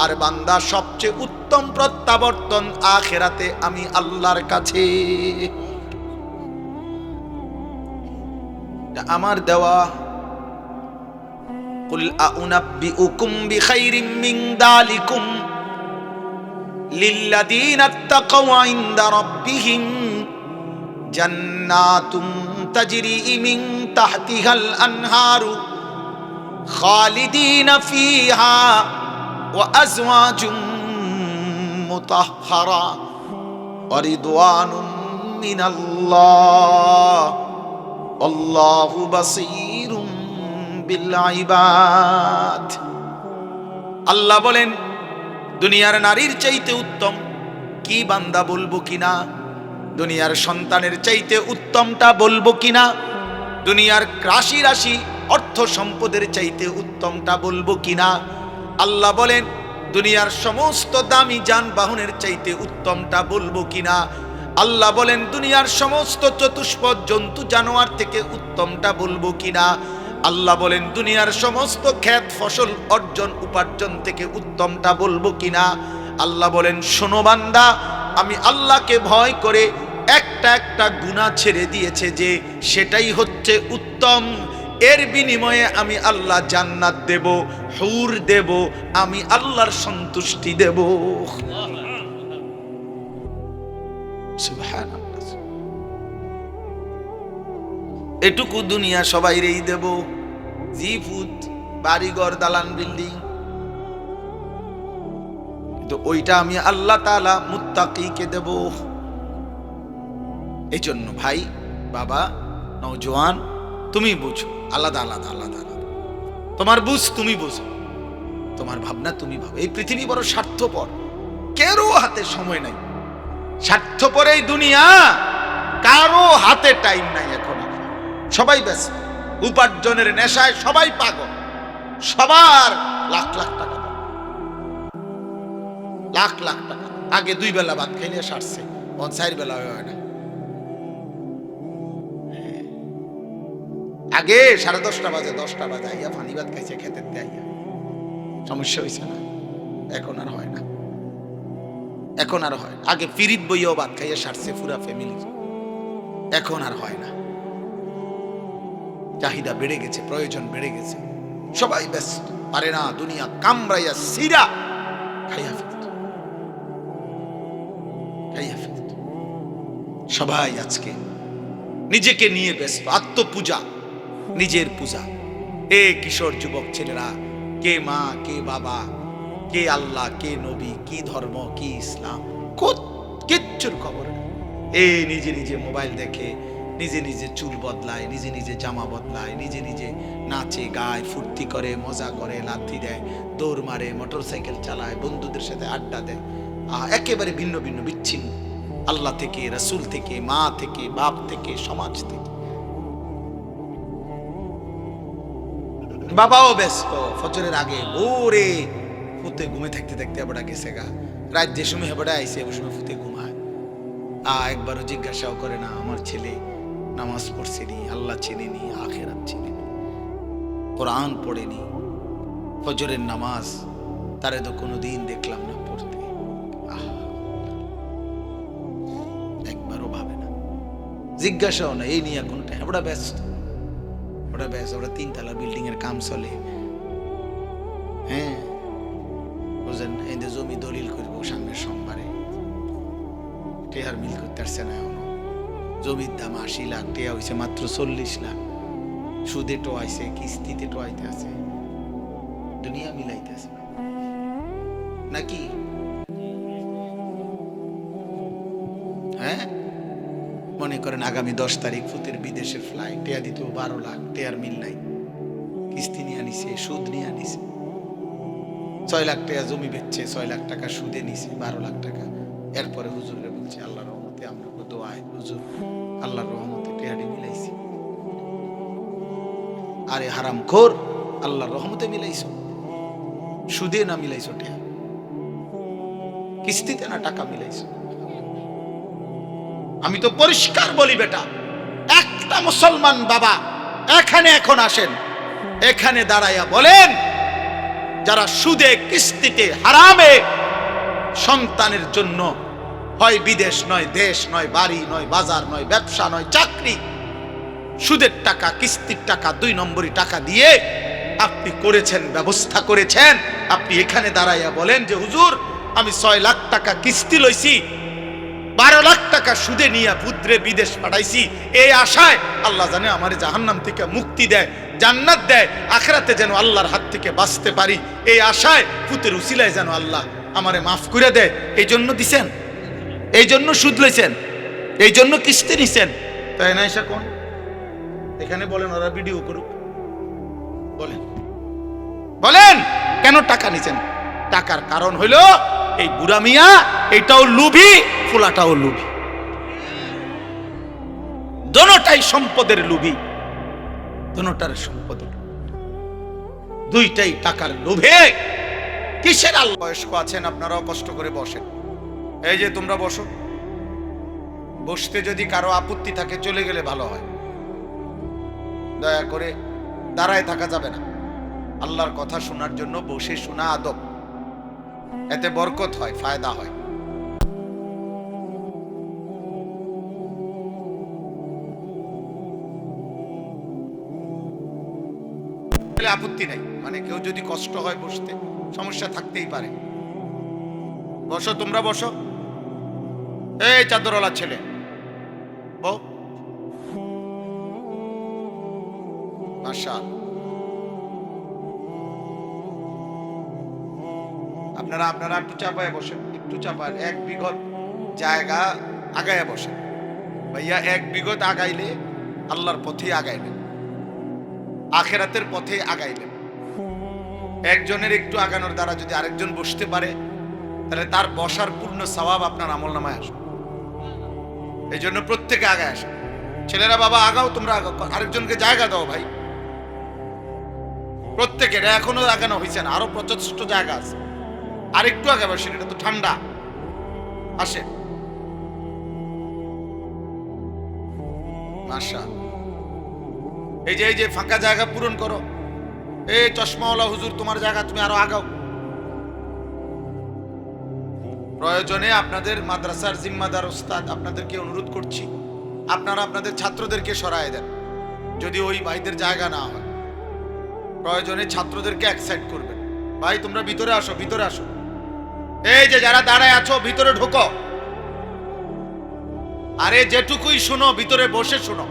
আর বান্দা সবচেয়ে উত্তম প্রত্যাবর্তন আখিরাতে আমি আল্লাহর কাছে। আমার দেওয়া। কুল আউনাব্বিউকুম বিখাইরিম মিন যালিকুম লিল্লাযীনা ইত্তাকাউ ইনদা রাব্বিহিম জান্নাতুন তাজরি মিন তাহতিহাল আনহারু খালিদিনা ফিহা ওয়া আজওয়াজুম মুতাহহারা ওয়া রিদওয়ানুম মিনাল্লাহ আল্লাহু বাসীরুম বিল ইবাদ। আল্লাহ বলেন, দুনিয়ার নারীর চাইতে উত্তম কি বান্দা বলবো কিনা? দুনিয়ার সন্তানের চাইতে উত্তমটা বলবো কিনা? দুনিয়ার রাশি রাশি অর্থ সম্পদের চাইতে উত্তমটা বলবো কিনা? আল্লাহ বলেন, দুনিয়ার সমস্ত দামি যানবাহনের চাইতে উত্তমটা বলবো কিনা? আল্লাহ বলেন দুনিয়ার সমস্ত চতুষ্পদ জন্তু জানোয়ার থেকে উত্তমটা বলবো কিনা? আল্লাহ বলেন দুনিয়ার সমস্ত ক্ষেত ফসল অর্জন উপার্জন থেকে উত্তমটা বলবো কিনা? আল্লাহ বলেন শোনো বান্দা, আমি আল্লাহকে ভয় করে একটা একটা গুনাহ ছেড়ে দিয়েছে যে সেটাই হচ্ছে উত্তম। এর বিনিময়ে আমি আল্লাহ জান্নাত দেব, হুর দেব, আমি আল্লাহর সন্তুষ্টি দেব। সুবহানাল্লাহ। এটুকু দুনিয়া সবাইরেই দেব, জিফুত বাড়িঘর দালান বিল্ডিং, কিন্তু ওইটা আমি আল্লাহ তাআলা মুত্তাকিকে দেব। এই জন্য ভাই, বাবা, নওজোয়ান, তুমি বুঝো, আলাদা আলাদা আলাদা আলাদা। তোমার বুঝ তুমি বুঝো, তোমার ভাবনা তুমি ভাবো। এই পৃথিবী বড় স্বার্থপর, কারো হাতে সময় নাই। স্বার্থপর এই দুনিয়া, কারো হাতে টাইম নাই। এখন সবাই ব্যস্ত, উপার্জনের নেশায় সবাই পাগল, সবার লাখ লাখ টাকা, লাখ লাখ টাকা। আগে 2 বেলা ভাত খাইলে সারছে, 4 বেলা হয় না। আগে 10:30 বাজে, 10টা বাজে আইয়া পানি ভাত খাইছে খেতে আইয়া, সমস্যা হয়েছে না? এখন আর হয় না, এখন আর হয়। আগে ফিরিত বইয়াও ভাত খাইয়া সারছে পুরা ফ্যামিলি, এখন আর হয় না। চাহিদা বেড়ে গেছে, প্রয়োজন বেড়ে গেছে, সবাই ব্যস্ত, পারে না। দুনিয়া কামড়াইয়া সিরা খাইয়া ফেলত, খাইয়া ফেলত। সবাই আজকে নিজেকে নিয়ে ব্যস্ত, আত্মপূজা, নিজের পূজা। এ কিশোর যুবক ছেলেরা, কে মা, কে বাবা, কে আল্লাহ, কে নবী, কি ধর্ম, কি ইসলাম, কিচ্ছুর খবর। এ নিজে নিজে মোবাইল দেখে, নিজে নিজে চুল বদলায়, নিজে নিজে জামা বদলায়, নিজে নিজে নাচে গায়, ফুর্তি করে, মজা করে, লাথি দেয়, দৌড় মারে, মোটরসাইকেল চালায়, বন্ধুদের সাথে আড্ডা দেয়। একেবারে ভিন্ন ভিন্ন, বিচ্ছিন্ন আল্লাহ থেকে, রাসূল থেকে, মা থেকে, বাপ থেকে, সমাজ থেকে। বাবাও ব্যস্ত, ফজরের আগে ভোরে ফুতে ঘুমে থাকতে থাকতে হেবড়া গেছে গা, রাত যে সময় হেবড়া আইসে ওই সময় ফুতে ঘুমায়। একবারও জিজ্ঞাসাও করে না আমার ছেলে নামাজ পড়ছেনি, আল্লাহ চেনেনি, আখিরাত চেনেনি, কোরআন পড়েনি, ফজরের নামাজ তারে তো কোনোদিন দেখলাম না পড়তে, একবারও ভাবে না, জিজ্ঞাসাও না। এই নিয়ে কোনটা হেবড়া ব্যস্ত, ওরা ব্যস্ত। ওরা 3 তলা বিল্ডিং এর কাম চলে, হ্যাঁ বুঝেন। এই যে জমি দলিল করবো সামনের সোমবারে, টেহার মিল করতে পারছে না এখনো। জমির দাম 80 লাখ, টেহা হয়েছে মাত্র 40 লাখ। সুদে টোয়াইছে, কিস্তিতে টোয়াইতে আছে, দুনিয়া মিলাইতে আছে নাকি? হ্যাঁ, মনে করেন আগামী 10 তারিখ ফুতের বিদেশের ফ্লাইট, টেয়া দিত 12 লাখ, টেয়ার মিল নাই, কিস্তি নিয়ে আনিছে, সুদ নিয়ে আনিছে, 6 লাখ টাকা জমি বেচছে, 6 লাখ টাকা সুদে নিছে, 12 লাখ টাকা। এরপরে হুজুরে বলছে আল্লাহর রহমতে, আমরা দোয়ায় হুজুর আল্লাহর রহমতে টেয়ারি মিলাইছি। আরে হারামখোর, আল্লাহর রহমতে মিলাইছো, সুদে না মিলাইছো, টেয়া কিস্তিতে না টাকা মিলাইছো। আমি তো পরিষ্কার বলি বেটা, একটা মুসলমান বাবা এখানে এখন আসেন, এখানে দাঁড়াইয়া বলেন যারা সুদে, কিস্তিতে, হারামে সন্তানের জন্য হয় বিদেশ নয়, দেশ নয়, বাড়ি নয়, বাজার নয়, ব্যবসা নয়, চাকরি, সুদের টাকা, কিস্তির টাকা, 2 নম্বরই টাকা দিয়ে আপনি করেছেন, ব্যবস্থা করেছেন, আপনি এখানে দাঁড়াইয়া বলেন যে হুজুর আমি 6 লাখ টাকা কিস্তি লইছি, 12 লাখ টাকা সুদে নিয়ে পুত্রে বিদেশ পাঠাইছি, এই আশায় আল্লাহ জানে আমারে জাহান্নাম থেকে মুক্তি দেয়, জান্নাত দেয়, আখিরাতে যেন আল্লাহর হাত থেকে বাঁচতে পারি, এই আশায় পুতের উসিলায় যেন আল্লাহ আমারে মাফ করে দেয়, এই জন্য দিছেন, এই জন্য সুদ লইছেন, এই জন্য কিস্তি নিছেন, তাই না? এসা কোন এখানে বলেন, ওরা ভিডিও করুক, বলেন বলেন কেন টাকা নিছেন? টাকার কারণ হইল এই বুড়া মিয়া এটাও লুভি, ফুলাটাও লুভি, দোনোটাই সম্পদের লুভি, দোনোটার সম্পদের, দুইটাই টাকার লোভে কিসের আল্লাহ? বয়স্ক আছেন, আপনারাও কষ্ট করে বসেন। এই যে তোমরা বসো। বসতে যদি কারো আপত্তি থাকে চলে গেলে ভালো হয়। দয়া করে দাঁড়ায় থাকা যাবে না। আল্লাহর কথা শোনার জন্য বসে শোনা আদব, এতে বরকত হয়, ফায়দা হয়। আপত্তি নাই, মানে কেউ যদি কষ্ট হয় বসতে, সমস্যা থাকতেই পারে। বসো, তোমরা বসো। এই চাদরওয়ালা ছেলে, বউ। মাশাআল্লাহ। আপনারা একটু চাপায় বসেন, একটু চাপায়। 1 বিঘত জায়গা আগায় বসেন ভাইয়া। 1 বিঘত আগাইলে আল্লাহর পথে আগাইলেন, আখেরাতের পথে আগাইলেন। একজনের একটু আগানোর দ্বারা যদি আরেকজন বসতে পারে, তাহলে তার বসার পূর্ণ সওয়াব আপনার আমলনামায় আসবে। এই জন্য প্রত্যেকে আগায় আসে। ছেলেরা বাবা আগাও, তোমরা আগাও, আরেকজনকে জায়গা দাও ভাই। প্রত্যেকের এখনো আগানো হয়েছে না, আরো যথেষ্ট জায়গা আছে। আরেকটু আগে বসেন, এটা তো ঠান্ডা। আসে মাশাআল্লাহ। এই যে ফাঁকা জায়গা পূরণ করো। এই চশমাওয়ালা হুজুর, তোমার জায়গা, তুমি আরো আগাও। প্রয়োজনে আপনাদের মাদ্রাসার জিম্মাদার ওস্তাদ আপনাদেরকে অনুরোধ করছি, আপনারা আপনাদের ছাত্রদেরকে সরায় দেন যদি ওই ভাইদের জায়গা না হয়। প্রয়োজনে ছাত্রদেরকে এক সাইড করবেন। ভাই তোমরা ভিতরে আসো, ভিতরে আসো। এই যে যারা দাঁড়ায় আছো, ভিতরে ঢোকো। আরে যেটুকুই শুনো ভিতরে বসে শুনো।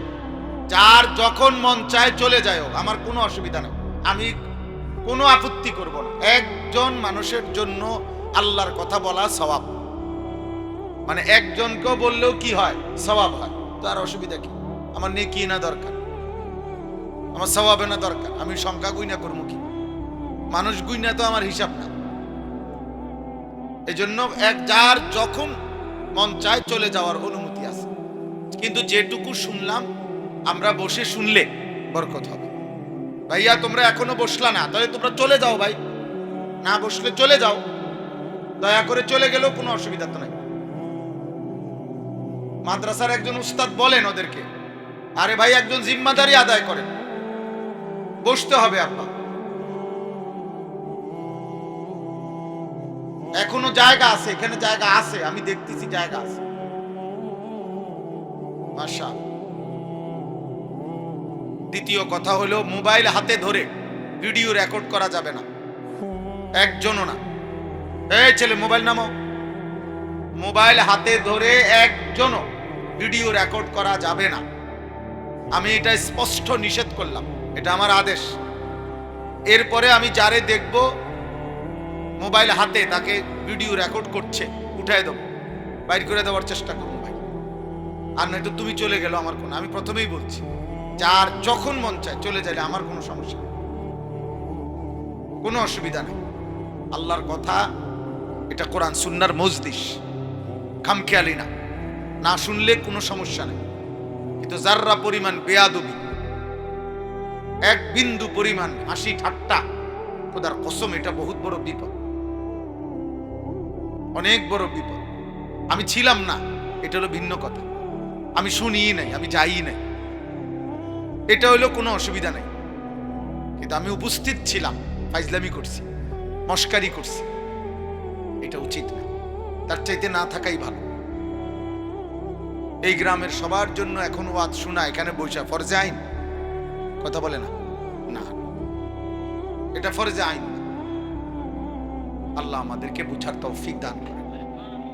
যার যখন মন চায় চলে যায়, আমার কোনো অসুবিধা নেই, আমি কোনো আপত্তি করব না। একজন মানুষের জন্য আল্লাহর কথা বলা সওয়াব, মানে একজনকেও বললেও কি হয়, সওয়াব হয়। তো আর অসুবিধা কি? আমার নেকি না দরকার, আমার সওয়াবে না দরকার। আমি সংখ্যা গুইনা করবো কি? মানুষ গুইনা তো আমার হিসাব না। এই জন্য যার যখন মন চায় চলে যাওয়ার অনুমতি আছে, কিন্তু যেটুকু শুনলাম আমরা বসে শুনলে বরকত হবে। ভাইয়া তোমরা এখনো বসলা না, তাহলে তোমরা চলে যাও ভাই। না বসলে চলে যাও, দয়া করে চলে গেলেও কোনো অসুবিধা তো নাই। মাদ্রাসার একজন উস্তাদ বলেন ওদেরকে, আরে ভাই একজন জিম্মাদারি আদায় করেন, বসতে হবে আব্বা। এখনো জায়গা আছে, এখানে জায়গা আছে, আমি দেখতেছি জায়গা আছে। মাশাআল্লাহ। দ্বিতীয় কথা হলো, মোবাইল হাতে ধরে ভিডিও রেকর্ড করা যাবে না, একজনও না। এই ছেলে মোবাইল নামাও। মোবাইল হাতে ধরে একজনও ভিডিও রেকর্ড করা যাবে না। আমি এটা স্পষ্ট নিষেধ করলাম, এটা আমার আদেশ। এরপরে আমি যারে দেখব মোবাইল হাতে তাকে ভিডিও রেকর্ড করছে, উঠায় দেবো, বাইর করে দেওয়ার চেষ্টা করুন ভাই। আর নয়তো তুমি চলে গেল, আমার কোনো, আমি প্রথমেই বলছি, যার যখন মন চায় চলে যাইলে আমার কোনো সমস্যা নেই, কোনো অসুবিধা নেই। আল্লাহর কথা এটা কোরআন সুন্নাহর মজলিস, খামখেয়ালি না। না শুনলে কোনো সমস্যা নেই, কিন্তু যাররা পরিমাণ বেয়াদবি, এক বিন্দু পরিমাণ হাসি ঠাট্টা, খোদার কসম এটা বহুত বড় বিপদ, অনেক বড় বিপদ। আমি ছিলাম না, এটা হলো ভিন্ন কথা। আমি শুনিই নাই, আমি যাই নাই, এটা হইলো কোনো অসুবিধা নেই। কিন্তু আমি উপস্থিত ছিলাম, ফাইজলামি করছি, মস্কারি করছি, এটা উচিত না। তার চাইতে না থাকাই ভালো। এই গ্রামের সবার জন্য এখন ওয়াজ শোনা, এখানে বৈশা ফরজে আইন, কথা বলে না, না এটা ফরজে আইন। আল্লাহ আমাদেরকে বুঝার তৌফিক দান করে।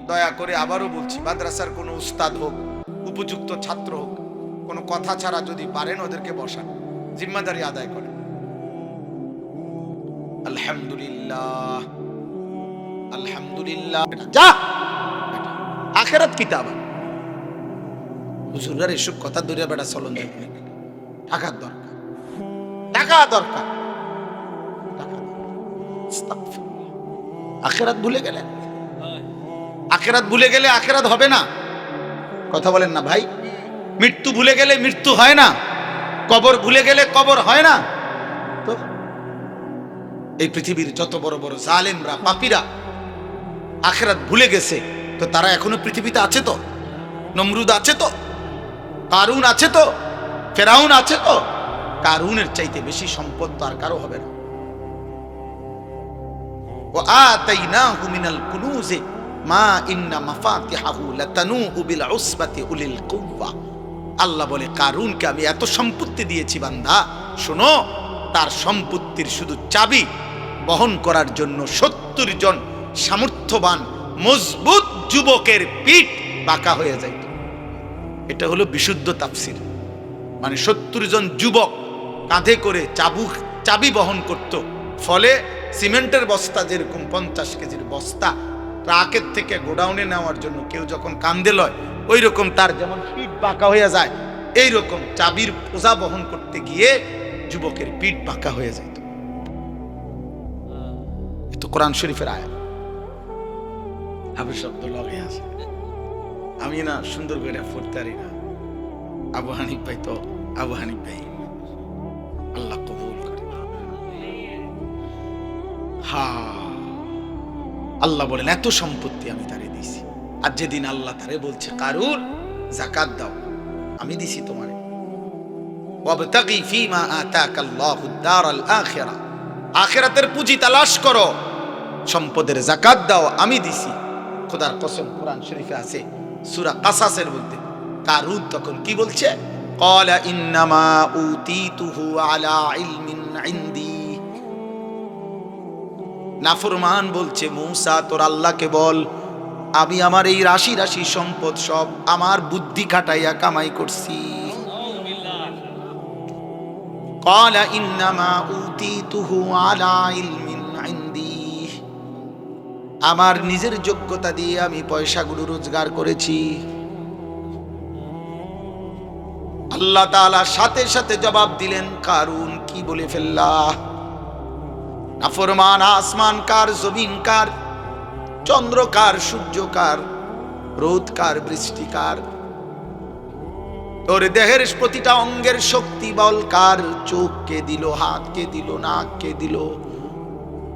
দয়া করে আবারও বলছি, মাদ্রাসার কোনো উস্তাদ হোক, উপযুক্ত ছাত্র হোক, কোনো কথা ছাড়া যদি পারেন ওদেরকে বসান, জিম্মাদারি আদায় করেন। আলহামদুলিল্লাহ, আলহামদুলিল্লাহ। যা আখিরাত কিতাব হুজুরের এসব কথা দূরে বেড়া চলন যাবে। টাকার দরকার, টাকা দরকার, আখিরাত ভুলে গেলে, আখিরাত ভুলে গেলে আখিরাত হবে না। কথা বলেন না ভাই? মৃত্যু ভুলে গেলে মৃত্যু হয় না, কবর ভুলে গেলে কবর হয় না। তো এই পৃথিবীর যত বড় বড় জালেমরা, পাপীরা আখিরাত ভুলে গেছে, তো তারা এখনো পৃথিবীতে আছে তো? নমরুদ আছে তো, কারুন আছে তো, ফেরাউন আছে তো। কারুনের চাইতে বেশি সম্পদ তো আর কারো হবে না। ওয়া আতাইনাহু মিনাল কুনুজি মা ইন্না মাফাতিহাহু লাতানূউ বিল উসবাতি উলিল কুওয়া। আল্লাহ বলে, কারুনকে আমি এত সম্পত্তি দিয়েছি বান্দা, শোনো, তার সম্পত্তির শুধু চাবি বহন করার জন্য 70 জন সামর্থ্যবান মজবুত যুবকের পিঠ বাঁকা হয়ে যাইত। এটা হলো বিশুদ্ধ তাফসীর। মানে 70 জন যুবক কাঁধে করে চাবি বহন করত। ফলে সিমেন্টের বস্তা যেরকম 50 কেজির বস্তা ট্রাকের থেকে গোডাউনে নেওয়ার জন্য কেউ যখন কান্দে লয়, ওই রকম তার যেমন পিঠ বাঁকা হয়ে যায়, এই রকম চাবির বোঝা বহন করতে গিয়ে যুবকের পিঠ বাঁকা হয়ে যেত। তো কোরআন শরীফের আয়াত। হাফেজ শব্দ লগে আছে, আমি না সুন্দর করে পড়তে পারি না। আবু হানিফ ভাই তো আবু হানিফ ভাই, আল্লাহ কবুল করে। আল্লাহ বলেন, এত সম্পত্তি আমি তারে দিছি। আর যেদিন আল্লাহ তারে বলছে, কারুন যাকাত দাও, আমি দিছি তোমারে। ওয়াবতাগি ফীমা আতাকাল্লাহুদ দারাল আখিরা, আখিরাতের পুঁজি তালাশ করো, সম্পদের যাকাত দাও, আমি দিছি। খোদার কসম, কোরআন শরীফে আছে সূরা কাসাসের মধ্যে, কারুন তখন কি বলছে? ক্বালা ইন্নামা উতীতুহু আলা ইলমিন ইনদি। নাফরমান বলছে, মূসা তোর আল্লাহকে বল, আমি আমার এই রাশি রাশি সম্পদ সব আমার বুদ্ধি খাটাইয়া কামাই করছি। ক্বালা ইন্নামা উতীতুহু আলা ইলমিন ইনদি, আমার নিজের যোগ্যতা দিয়ে আমি পয়সাগুলো রোজগার করেছি। আল্লাহ তাআলা সাথে সাথে জবাব দিলেন, কারুন কি বলে ফেললা? নাফরমান, আসমান কার, জমিন কার, চন্দ্র কার, সূর্য কার, রোদ কার, বৃষ্টি কার, তোর দেহের প্রতিটা অঙ্গের শক্তি বল কার? চোখ কে দিল, হাত কে দিল, নাক কে দিল,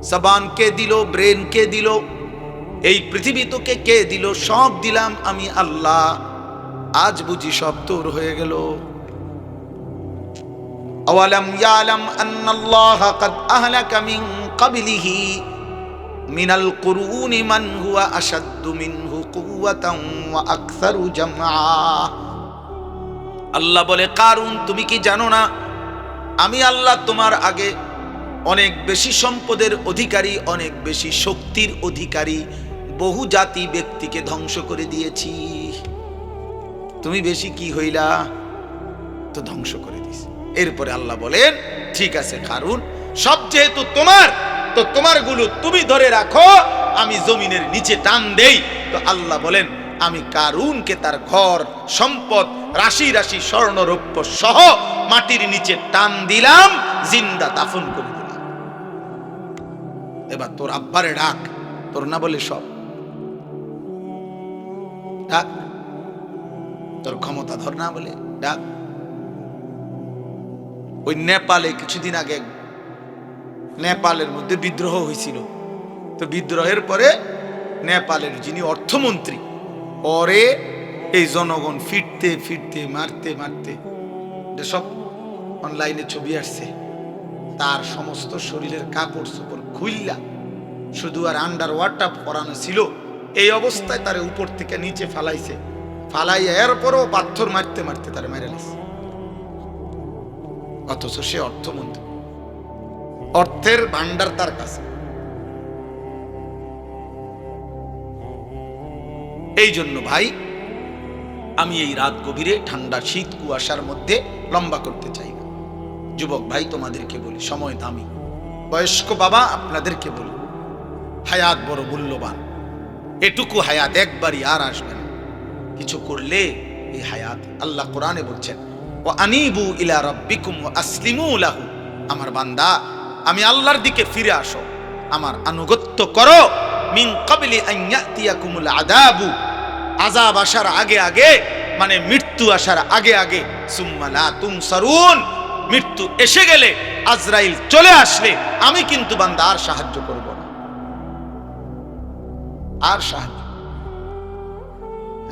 জবান কে দিল, ব্রেন কে দিল, এই পৃথিবী তোকে কে দিল? সব দিলাম আমি আল্লাহ। আজ বুঝি সব তোর হয়ে গেল। আওয়ালাম ইয়ালাম আন্নাল্লাহা ক্বাদ আহলাকা মিন ক্বাবলিহি মিনাল কুরুনি মান হুয়া আশাদ্দু মিনহু কুওয়াতান ওয়া আকসারু জামআ। আল্লাহ বলে, কারুন তুমি কি জানো না, আমি আল্লাহ তোমার আগে অনেক বেশি সম্পদের অধিকারী, অনেক বেশি শক্তির অধিকারী বহু জাতি ব্যক্তিকে ধ্বংস করে দিয়েছি। তুমি বেশি কি হইলা? তো ধ্বংস করে দিস। এরপরে আল্লাহ বলেন, ঠিক আছে কারুন, সব যেহেতু তোমার, তো তোমার গুলো তুমি ধরে রাখো, আমি জমিনের নিচে টান দেই। তো আল্লাহ বলেন, আমি কারুনকে তার ঘর সম্পদ রাশি রাশি স্বর্ণ রৌপ্য সহ মাটির নিচে টান দিলাম, জিন্দা দাফন করে দিলাম। এবার তোর আব্বারে ডাক, তোর না বলে সব ডাক, তোর ক্ষমতা ধর না বলে ডাক। ওই নেপালে কিছুদিন আগে নেপালের মধ্যে বিদ্রোহ হয়েছিল। তো বিদ্রোহের পরে নেপালের যিনি অর্থমন্ত্রী, পরে এই জনগণ ফিরতে ফিরতে মারতে মারতে, সব অনলাইনে ছবি আসছে, তার সমস্ত শরীরের কাপড় চোপড় খুইল্লা শুধু আর আন্ডার ওয়াটার পরানো ছিল। এই অবস্থায় তার উপর থেকে নিচে ফালাইছে, ফালাইয়া এরপরও পাথর মারতে মারতে তার মেরে গেছে। অথচ সে অর্থমন্ত্রী, অর্থের ভান্ডার তার কাছে। এই জন্য ভাই, আমি এই রাত গভীরে ঠান্ডা শীত কুয়াশার মধ্যে লম্বা করতে চাই না। যুবক ভাই তোমাদেরকে বলি, সময় দামি। বয়স্ক বাবা আপনাদেরকে বলি, হায়াত বড় মূল্যবান। এটুকু হায়াত একবারই আর আসবে না। কিছু করলে এই হায়াত, আল্লাহ কোরআনে বলছেন, ওয়া আনিবু ইলা রাব্বিকুম ওয়া আসলিমু লাহু। আমার বান্দা, আমি আল্লাহর দিকে ফিরে আসো, আমার আনুগত্য করো। মিন ক্বাবলি আন ইয়াতিয়াকুমুল আযাবু, আযাব আসার আগে আগে, মানে মৃত্যু আসার আগে আগে। সুম্মা লা তুনসারুন, মৃত্যু এসে গেলে আজরাইল চলে আসলে আমি কিন্তু বান্দা আর সাহায্য করব না, আর সাহায্য।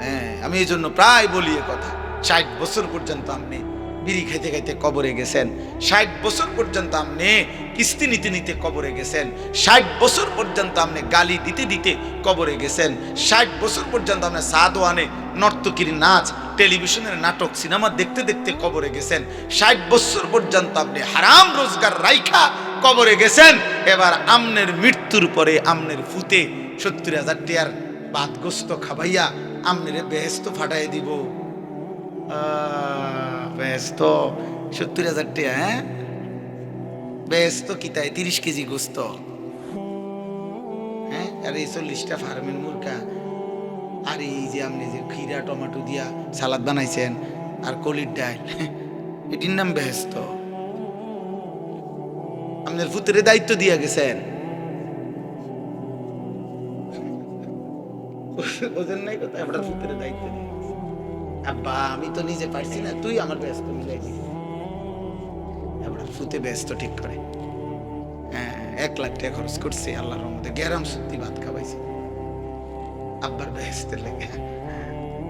হ্যাঁ, আমি এই জন্য প্রায় বলি এ কথা, 60 বছর পর্যন্ত আপনি বিড়ি খাইতে খাইতে কবরে গেছেন, 60 বছর পর্যন্ত আপনি কিস্তি নিতে নিতে কবরে গেছেন, 60 বছর পর্যন্ত আপনি গালি দিতে দিতে কবরে গেছেন, 60 বছর পর্যন্ত আপনি সাদওয়ানে নর্তকীর নাচ, টেলিভিশনের নাটক, সিনেমা দেখতে দেখতে কবরে গেছেন, 60 বছর পর্যন্ত আপনি হারাম রোজগার রাইখা কবরে গেছেন। এবার আমনের মৃত্যুর পরে আমনের ফুতে 70,000 টিয়ার বাদগ্রস্ত খাবাইয়া আমনের বেহেস্ত ফাটাই দিব। বেহেস্ত 70,000 টিয়া, হ্যাঁ বেহেস্ত কি তাই 30 কেজি গোস্ত, হ্যাঁ আর এই 40টা ফার্মের মুরগা, আর এই যে আপনি যে খিরা টমেটো দিয়া সালাদ বানাইছেন আর কলির ডাল, এটির নাম বেহেস্ত। আপনার ফুতের দায়িত্ব দিয়া গেছেন, ওজন নাই কথা, আপনার ফুতের দায়িত্ব দিয়ে আব্বা আমি তো নিজে পারছি না, তুই আমার ব্যস্ত মিলাই দিস। আপনার ফুতে ব্যস্ত ঠিক করে, হ্যাঁ 1 লাখ টাকা খরচ করছে আল্লাহর রহমতে, গ্যারাম সত্যি ভাত খাওয়াইছে আব্বার বেহেস্তের লেগে।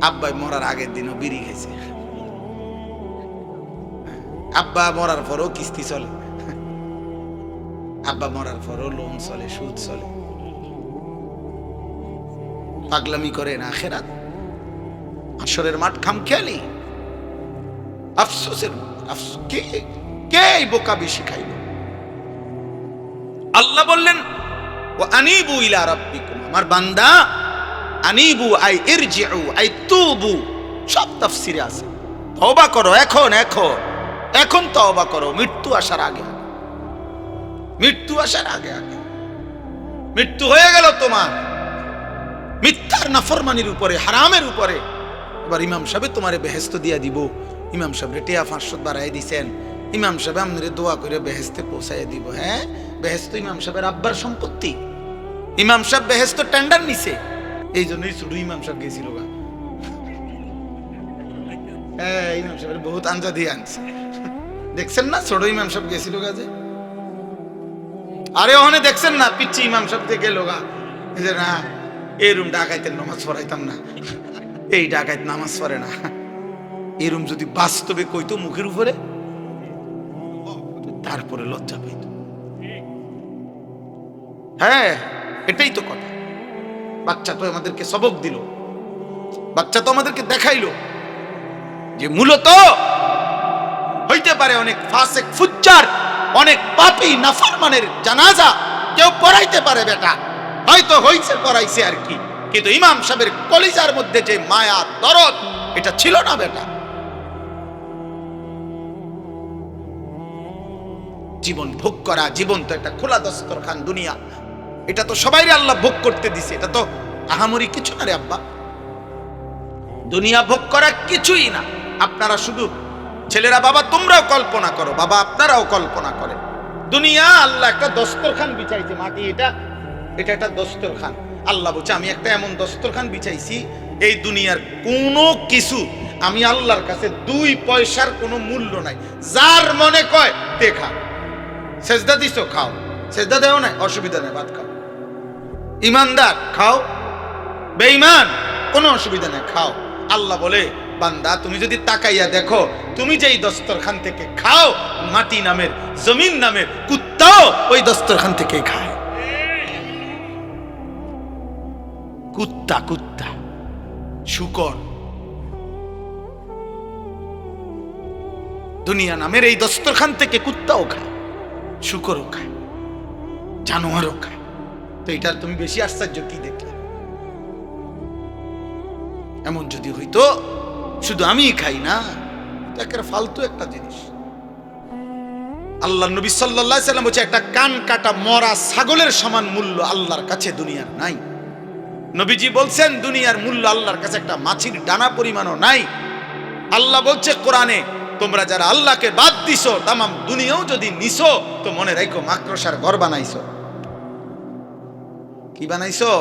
আব্বাই মরার আগের দিনও বিড়ি খাইছে, আব্বা মরার পরও কিস্তি চলে, আব্বা মরার পরও লোন চলে, সুদ চলে। পাগলামি করে না আখেরাত, আসরের মাঠ খামখেয়ালি, আফসোসের আফসোস। কে বোকা বেশি খাইল? আল্লাহ বললেন ও আনিবু ইলা রাব্বিকুম, আমার বান্দা আনিবু আই ইরজিউ আই তুবু, সব তাফসিরে আছে। তওবা করো, এখন এখন এখন তওবা করো, মৃত্যু আসার আগে, মৃত্যু আসার আগে আগে। মৃত্যু হয়ে গেল তোমার মিথ্যার নাফরমানির উপরে, হারামের উপরে। এবার ইমাম সাহেব তোমারে বেহেস্ত দিয়া দিব। ইমাম সাহেব টিয়া 500 বাড়াই দিছেন, ইমাম সাহেব আপনারে দোয়া করে বেহেস্তে পৌঁছাই দিব। হ্যাঁ বেহেস্ত ইমাম সাহেবের আব্বার সম্পত্তি, ইমাম সাহেব বেহেস্ত টেন্ডার নিছে, এই জন্যই শুধু ইমাম সাহেব গেছিল গা। হ্যাঁ ইমাম সাহেবের বহুত আঞ্জা দিয়ে আনছে, দেখছেন না ছোট ইমাম সাহেব গেছিল গা যে। আরে ওখানে দেখছেন না পিচ্ছি ইমাম সাহেব দিয়ে গেল গা, যে না এই রুম ডাকাইতের নামাজ পড়াইতাম না, এই ডাকাইত নামাজ পড়ে না, এরম যদি বাস্তবে কইতো মুখের উপরে, তারপরে লজ্জা পাইত। হ্যাঁ এটাই তো কথা। বাচ্চা তো আমাদেরকে সবক দিল, বাচ্চা তো আমাদেরকে দেখাইলো যে মূলত হইতে পারে অনেক ফাসিক ফুজ্জার, অনেক পাপী নাফরমানের জানাজা কেউ পড়াইতে পারে বেটা, হয়তো হইছে পড়াইছে আর কি, কিন্তু ইমাম সাহেবের কলিজার মধ্যে যে মায়া দরদ এটা ছিল না বেটা। জীবন ভোগ করা, জীবন তো একটা খোলা দস্তরখান দুনিয়া, এটা তো সবাইরে আল্লাহ ভোগ করতে দিছে, এটা তো আহামরি কিছু না রে আব্বা। দুনিয়া ভোগ করা কিছুই না। আপনারা শুধু ছেলেরা বাবা তোমরাও কল্পনা করো, বাবা আপনারাও কল্পনা করেন, দুনিয়া আল্লাহ একটা দস্তরখান বিছাইছে মাটি, এটা এটা একটা দস্তরখান। আল্লাহ বলছে আমি একটা এমন দস্তরখান বিছাইছি, এই দুনিয়ার কোনো কিছু আমি আল্লাহর কাছে 2 পয়সার কোনো মূল্য নাই। যার মনে কয় দেখা, সেজদা দিছো খাও, সেজদা দেও না অসুবিধা নেই, ভাত খাও। ইমানদার খাও, বেঈমান কোনো অসুবিধা নেই খাও। আল্লাহ বলে বান্দা তুমি যদি তাকাইয়া দেখো, তুমি যেই দস্তরখান থেকে খাও, মাটি নামের জমিন নামের কুত্তাও ওই দস্তরখান থেকে খায়। কুত্তা কুত্তা শুকর দুনিয়া নামের এই দস্তরখান থেকে কুত্তাও খায়, শুকরও খায়, জানোয়ারও খায়। তো এটার তুমি বেশি আশ্চর্য কি দেখলে? এমন যদি হইতো শুধু আমি খাই না, এটা ফালতু একটা জিনিস। আল্লাহ নবী সাল্লাল্লাহু আলাইহি সাল্লাম বলছে একটা কান কাটা মরা ছাগলের সমান মূল্য আল্লাহর কাছে দুনিয়ার নাই। নবীজি বলছেন দুনিয়ার মূল্য আল্লাহর কাছে একটা মাছির ডানা পরিমাণও নাই। আল্লাহ বলছে কোরআনে তোমরা যারা আল্লাহকে বাদ দিছো, তামাম দুনিয়াও যদি নিছো তো মনে রাখো মাকড়সার ঘর বানাইছো। কি বানাইছো?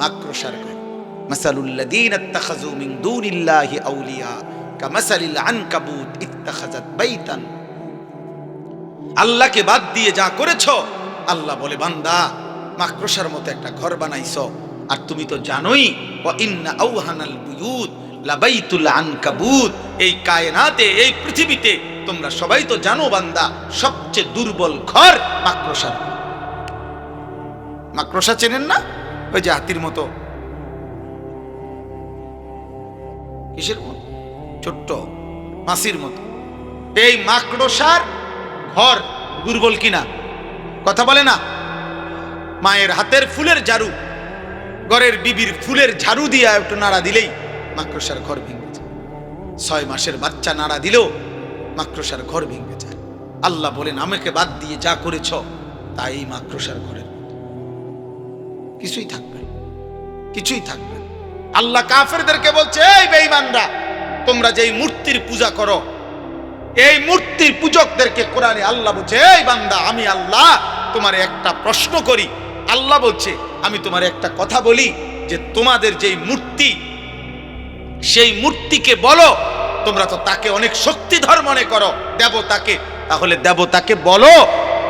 মাকড়সার ঘর। মাসালুল লাযীনা ইত্তাখাযু মিন দুনিল্লাহি আউলিয়া কামাসালিল আনকাবুত ইত্তাখাযাত বাইতান। আল্লাহকে বাদ দিয়ে যা করেছ, আল্লাহ বলে বান্দা মাকড়সার মতো একটা ঘর বানাইছো। আর তুমি তো জানোই ওয়া ইন্না আওহানাল বুয়ুত লাবাইতুল আনকাবুত, এই কায়নাতে, এই পৃথিবীতে তোমরা সবাই তো জানো বান্দা, সবচেয়ে দুর্বল ঘর মাকড়সার ঘর। মাকড়সা চেনেন না? ওই যে হাতির মতো, কিসের মতো? ছোট্ট মাছির মতো। এই মাকড়সার ঘর দুর্বল কিনা কথা বলে না? মায়ের হাতের ফুলের ঝাড়ু, ঘরের বিবির ফুলের ঝাড়ু দিয়ে একটু নাড়া দিলেই মাকড়সার ঘর ভেঙে যায়। 6 মাসের বাচ্চা নাড়া দিলেও মাকড়সার ঘর ভেঙে যায়। আল্লাহ বলেন আমাকে বাদ দিয়ে যা করেছ তাই মাকড়সার ঘরের কিছুই থাকবে, কিছুই থাকবে। আল্লাহ কাফেরদেরকে বলছে, এই বেঈমানরা, তোমরা যেই মূর্তির পূজা করো, এই মূর্তির পূজকদেরকে কোরআনে আল্লাহ বলছে, এই বান্দা আমি আল্লাহ তোমার একটা প্রশ্ন করি। আল্লাহ বলছে আমি তোমার একটা কথা বলি, যে তোমাদের যেই মূর্তি, সেই মূর্তিকে বলো, তোমরা তো তাকে অনেক শক্তিধর মনে করো দেবতাকে, তাহলে দেবতাকে বলো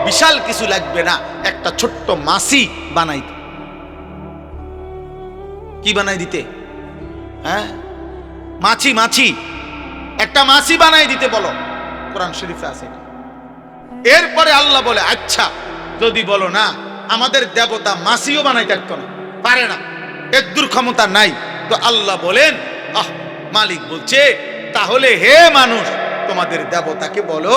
বিশাল কিছু লাগবে না, একটা ছোট্ট মাছি বানাইতে। কি বানাই দিতে? হ্যাঁ, মাছি, মাছি, একটা মাছি বানাই দিতে বলো। কোরআন শরীফে আছে। এরপরে আল্লাহ বলে আচ্ছা যদি বলো না, আমাদের দেবতা মাছিও বানাই থাকতো না, পারে না, এর দুর্ক্ষমতা নাই, তো আল্লাহ বলেন মালিক বলছে তাহলে হে মানুষ, তোমাদের দেবতাকে বলো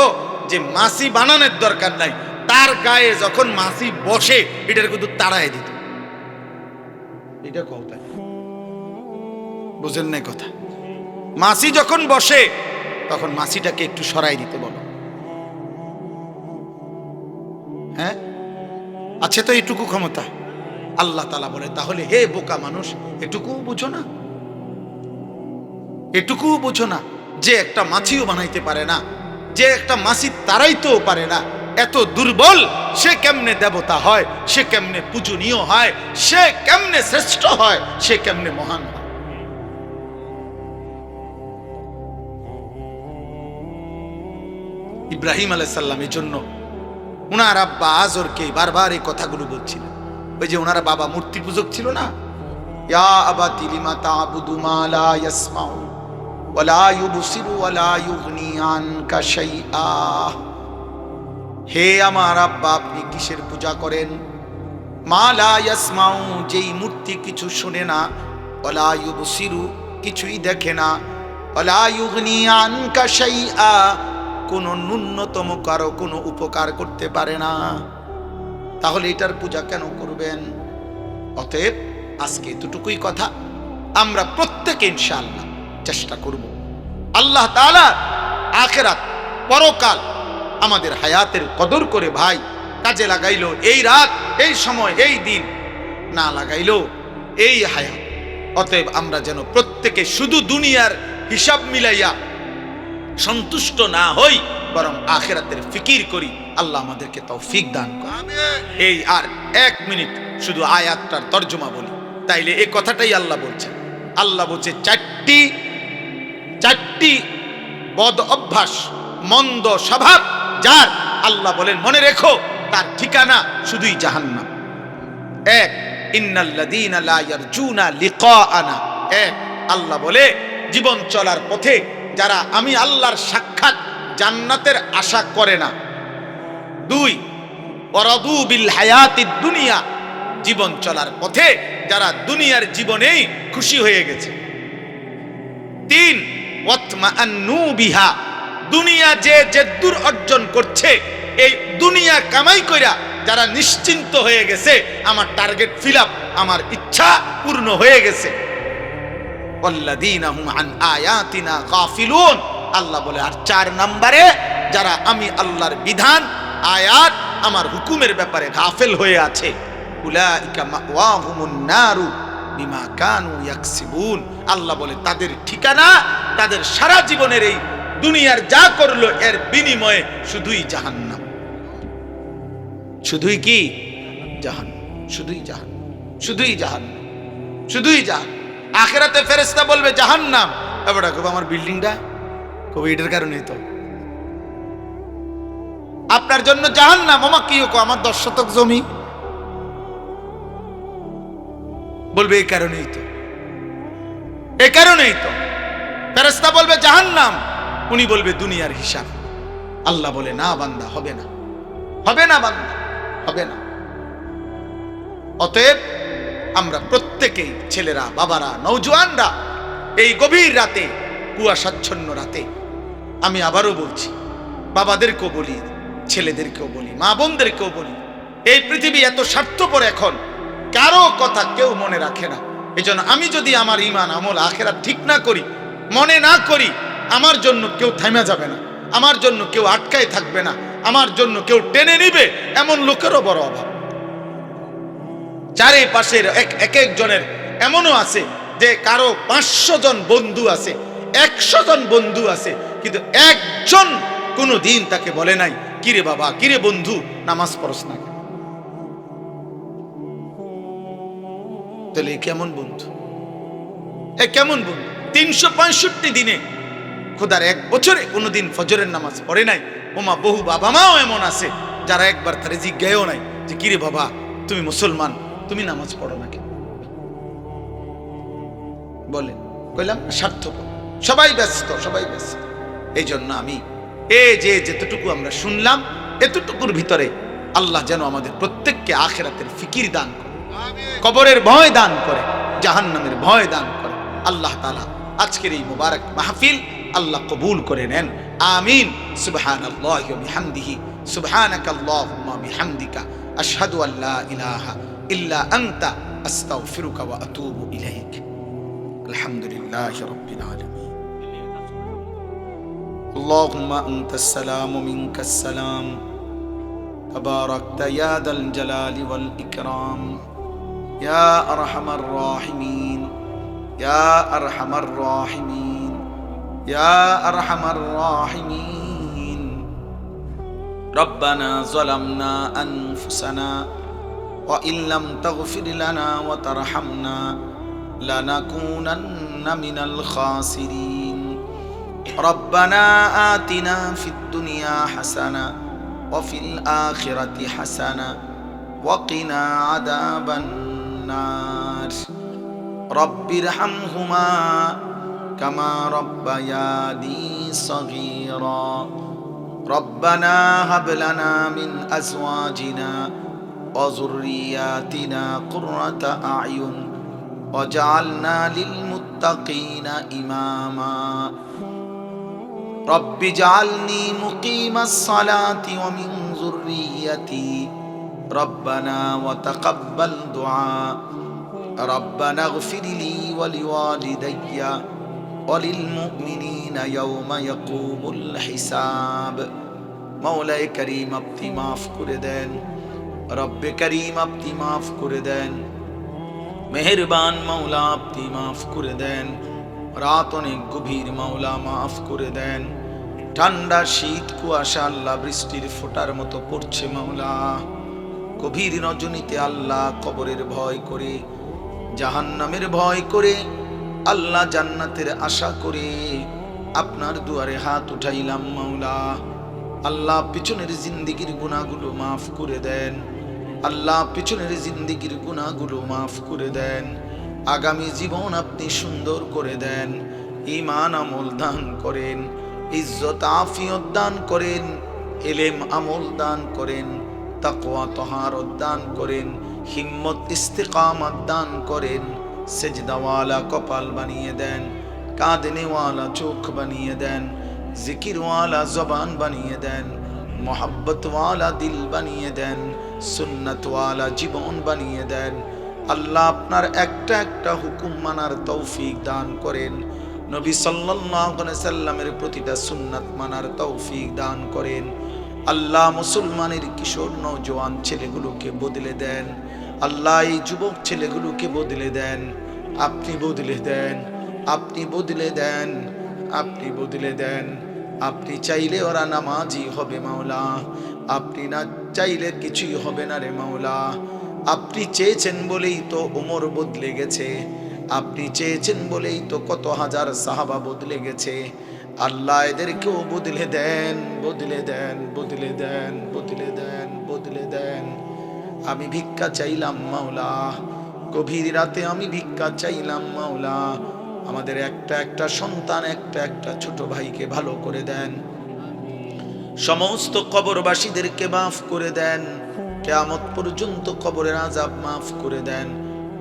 যে মাছি বানানোর দরকার নাই, তার গায়ে যখন মাছি বসে এটার কিন্তু তাড়াই দিত। এটা কথা বুঝেন না কথা? মাছি যখন বসে তখন মাছিটাকে একটু সরাই দিতে বলো। হ্যাঁ, আছে তো এটুকু ক্ষমতা। আল্লাহ তাআলা বলে তাহলে হে বোকা মানুষ, এটুকু বুঝো না? এটুকু বুঝো না যে একটা মাছিও বানাইতে পারে না, যে একটা মাছি তাড়াইতেও পারে না, এত দুর্বল, সে কেমনে দেবতা হয়, সে কেমনে পূজনীয় হয়, সে কেমনে শ্রেষ্ঠ হয়, সে কেমনে মহান হয়? ইব্রাহিম আলাইহিস সালামের জন্য উনার আব্বা আজরকে বারবার এই কথাগুলো বলছিলেন। ওই যে ওনার বাবা মূর্তি পূজক ছিল না, ইয়া আবাতি লিমা তা'বুদু মা লা ইয়াসমাউ ওয়া লা ইউবসিরু ওয়া লা ইউগনি আনকা শাইআ। হে আমার আব্বা, আপনি কিসের পূজা করেন? মা লা ইয়াসমাউ, যেই মূর্তি কিছু শুনে না, ওয়া লা ইউবসিরু, কিছুই দেখে না, ওয়া লা ইউগনি আনকা শাইআ, কোনো ন্যূনতম কারো কোনো উপকার করতে পারে না। তাহলে এটার পূজা কেন করবেন? অতএব আজকে এতটুকুই কথা, আমরা প্রত্যেকে ইনশাআল্লাহ চেষ্টা করব আল্লাহ তাআলা আখিরাত, পরকাল, আমাদের হায়াতের কদর করে ভাই কাজে লাগাইলো এই রাত, এই সময়, এই দিন, না লাগাইলো এই হায়াত। অতএব আমরা যেন প্রত্যেকে শুধু দুনিয়ার হিসাব মিলাইয়া সন্তুষ্ট না হই, বরং আখিরাতের ফিকির করি। আল্লাহ আমাদেরকে তৌফিক দান করুন। এই আর 1 মিনিট শুধু আয়াতটার তর্জমা বলি, তাইলে এই কথাটাই আল্লাহ বলছেন। আল্লাহ বলছে চারটি বদ অভ্যাস, মন্দ স্বভাব যার, আল্লাহ বলেন মনে রেখো তার ঠিকানা শুধুই জাহান্নাম। 1, ইন্নাল্লাযীনা লা ইয়ারজুনা লিকাআনা। 1, আল্লাহ বলে জীবন চলার পথে যারা আমি আল্লাহর সাক্ষাৎ, জান্নাতের আশা করে না। 2, ওয়ারাদু বিল হায়াতিদ দুনিয়া, জীবন চলার পথে যারা দুনিয়ার জীবনেই খুশি হয়ে গেছে। 3, ওয়াতমাআন্নু বিহা, দুনিয়া যে জেদ্দুর অর্জন করছে, এই দুনিয়া কামাই কইরা যারা নিশ্চিন্ত হয়ে গেছে, আমার টার্গেট ফিল আপ, আমার ইচ্ছা পূর্ণ হয়ে গেছে। ওয়াল্লাযীনা হুম আন আয়াতিনা গাফিলুন, আল্লাহ বলে আর 4 নম্বরে যারা আমি আল্লাহর বিধান, আয়াত, আমার হুকুমের ব্যাপারে গাফেল হয়ে আছে, উলাইকা মাওয়াহুমুন নারু বিমা কানু ইয়াকসিবুন, আল্লাহ বলে তাদের ঠিকানা, তাদের সারা জীবনের এই দুনিয়ার যা করলো এর বিনিময়ে শুধুই জাহান্নাম। শুধুই কি জাহান্নাম, শুধুই জাহান্নাম, শুধুই জাহান্নাম, শুধুই জাহান্নাম। আখিরাতে ফেরেশতা বলবে জাহান্নাম, এবারে কবে আমার বিল্ডিংটা, কবে এটার কারণেই তো আপনার জন্য জাহান্নাম, ওমা কি কো আমার 10 শতক জমি। বলবে এই কারণেই তো, এই কারণেই তো। ফেরেশতা বলবে জাহান্নাম, উনি বলবে দুনিয়ার হিসাব। আল্লাহ বলে না বান্দা, হবে না, হবে না বান্দা, হবে না। অতএব আমরা প্রত্যেকেই, ছেলেরা, বাবারা, নওজোয়ানরা, এই গভীর রাতে, কুয়াশাচ্ছন্ন রাতে, আমি আবারও বলছি, বাবাদেরকেও বলি, ছেলেদেরকেও বলি, মা বোনদেরকেও বলি, এই পৃথিবী এত স্বার্থপর, এখন কারো কথা কেউ মনে রাখে না। এজন্য আমি যদি আমার ঈমান, আমল, আখিরাত ঠিক না করি, মনে না করি, আমার জন্য কেউ থামা যাবে না, আমার জন্য কেউ আটকায় থাকবে না, আমার জন্য কেউ টেনে নিবে, এমন লোকেরও বড় অভাব। চারিপাশের এক একজনের এমনও আছে যে কারো 500 জন বন্ধু আছে, 100 জন বন্ধু আছে, কিন্তু একজন কোনো দিন তাকে বলে নাই কিরে বাবা, কিরে বন্ধু, নামাজ পড়স না কেন? তাহলে কেমন বন্ধু, এ কেমন বন্ধু? 365 দিনে, খোদার 1 বছরে কোনোদিন ফজরের নামাজ পড়ে নাই। ওমা বহু বাবা মাও এমন আছে যারা একবার তারে জিজ্ঞাসাও নাই যে কিরে বাবা, তুমি মুসলমান, তুমি নামাজ পড়ো না কেন? বলেন, কইলাম স্বার্থপর, সবাই ব্যস্ত, সবাই ব্যস্ত। এই জন্য আমি এই যে যেতটুকু আমরা শুনলাম, এতটুকুর ভিতরে আল্লাহ যেন আমাদের প্রত্যেককে আখিরাতের ফিকির দান করে, কবরের ভয় দান করে, জাহান্নামের ভয় দান করে। আল্লাহ তাআলা আজকের এই মুবারক মাহফিল আল্লাহ কবুল করে নেন, আমিন। সুবহানাল্লাহি ওয়া বিহামদিহি, সুবহানাকাল্লাহুম্মা বিহামদিকা, আশহাদু আল্লা ইলাহা ইল্লা আনতা, আস্তাগফিরুকা ওয়া আতুবু ইলাইক। আলহামদুলিল্লাহি রাব্বিল আলামিন। আল্লাহুম্মা আনতাস সালাম ওয়া মিনকাস সালাম, তাবারাকতা ইয়া দাল জালালি ওয়াল ইকরাম, ইয়া আরহামার রাহিমিন, ইয়া আরহামার রাহিমিন, ইয়া আরহামার রাহিমিন। রব্বানা যালামনা আনফুসানা ওয়া ইল্লাম তাগফির লানা ওয়া তারহামনা লানাকুনান্না মিনাল খাসিরিন। রব্বানা আতিনা ফিদ দুনিয়া হাসানা ওয়া ফিল আখিরাতি হাসানা ওয়া কিনা আযাবান নার। রব্বিরহামহুমা কামা রব্বায়ানি সগীরা। রব্বানা হাব লানা মিন আজওয়াজিনা ওয়া যুররিয়াতিনা কুররাতা আ'য়ুন ওয়াজআলনা লিল মুত্তাকিনা ইমামা। রব্বি জাআলনি মুকিমাস সালাতি ওয়া মিন যুররিয়াতি রব্বানা ওয়া তাকাব্বাল দুআ। রব্বানা ইগফিরলি ওয়া লিওয়ালিদাইয়া ওয়া লিল মুমিনিনা ইয়াওমা ইয়াকুমুল হিসাব। মাওলায়ে কারীম, আপনি মাফ করে দেন, রব্বে কারীম আপনি মাফ করে দেন, মেহেরবান মাওলা আপনি মাফ করে দেন। রাত অনেক গভীর, মাওলা মাফ করে দেন। ঠান্ডা শীত কুয়াশা আল্লাহ বৃষ্টির ফোঁটার মতো পড়ছে মাওলা। গভীর রজনীতে আল্লাহ কবরের ভয় করে, জাহান্নামের ভয় করে, আল্লাহ জান্নাতের আশা করে আপনার দুয়ারে হাত উঠাইলাম মাওলা। আল্লাহ পিছনের জিন্দেগির গুনাহগুলো মাফ করে দেন, আল্লাহ পিছনের জিন্দেগির গুনাহগুলো মাফ করে দেন। আগামী জীবন আপনি সুন্দর করে দেন, ঈমান আমল দান করেন, ইজ্জত আফিয়ত দান করেন, ইলম আমল দান করেন, তাকওয়া তাহারত দান করেন, হিম্মত ইস্তিকামত দান করেন। সেজদাওয়ালা কপাল বানিয়ে দেন, কাঁদনেওয়ালা চোখ বানিয়ে দেন, জিকিরওয়ালা জবান বানিয়ে দেন, মোহাব্বতওয়ালা দিল বানিয়ে দেন, সুন্নতওয়ালা জীবন বানিয়ে দেন। আল্লাহ আপনার একটা একটা হুকুম মানার তৌফিক দান করেন, নবী সাল্লাল্লাহু আলাইহি সাল্লামের প্রতিটা সুন্নাত মানার তৌফিক দান করেন। আল্লাহ মুসলমানের কিশোর নওজোয়ান ছেলেগুলোকে বদলে দেন, আল্লাহ এই যুবক ছেলেগুলোকে বদলে দেন, আপনি বদলে দেন, আপনি বদলে দেন, আপনি বদলে দেন। আপনি চাইলে ওরা নামাজি হবে মাওলা, আপনি না চাইলে কিছুই হবে না রে মাওলা। আপনি চেয়েছেন বলেই তো ওমর বদলে গেছে, আপনি চেয়েছেন বলেই তো কত হাজার সাহাবা বদলে গেছে। আল্লাহ এদেরকেও বদলে দেন, বদলে দেন, বদলে দেন, বদলে দেন, বদলে দেন। আমি ভিক্ষা চাইলাম মাওলা, গভীর রাতে আমি ভিক্ষা চাইলাম মাওলা, আমাদের একটা একটা সন্তান, একটা একটা ছোট ভাইকে ভালো করে দেন। সমস্ত কবরবাসীদেরকে মাফ করে দেন, কিয়ামত পর্যন্ত কবরের আযাব মাফ করে দেন,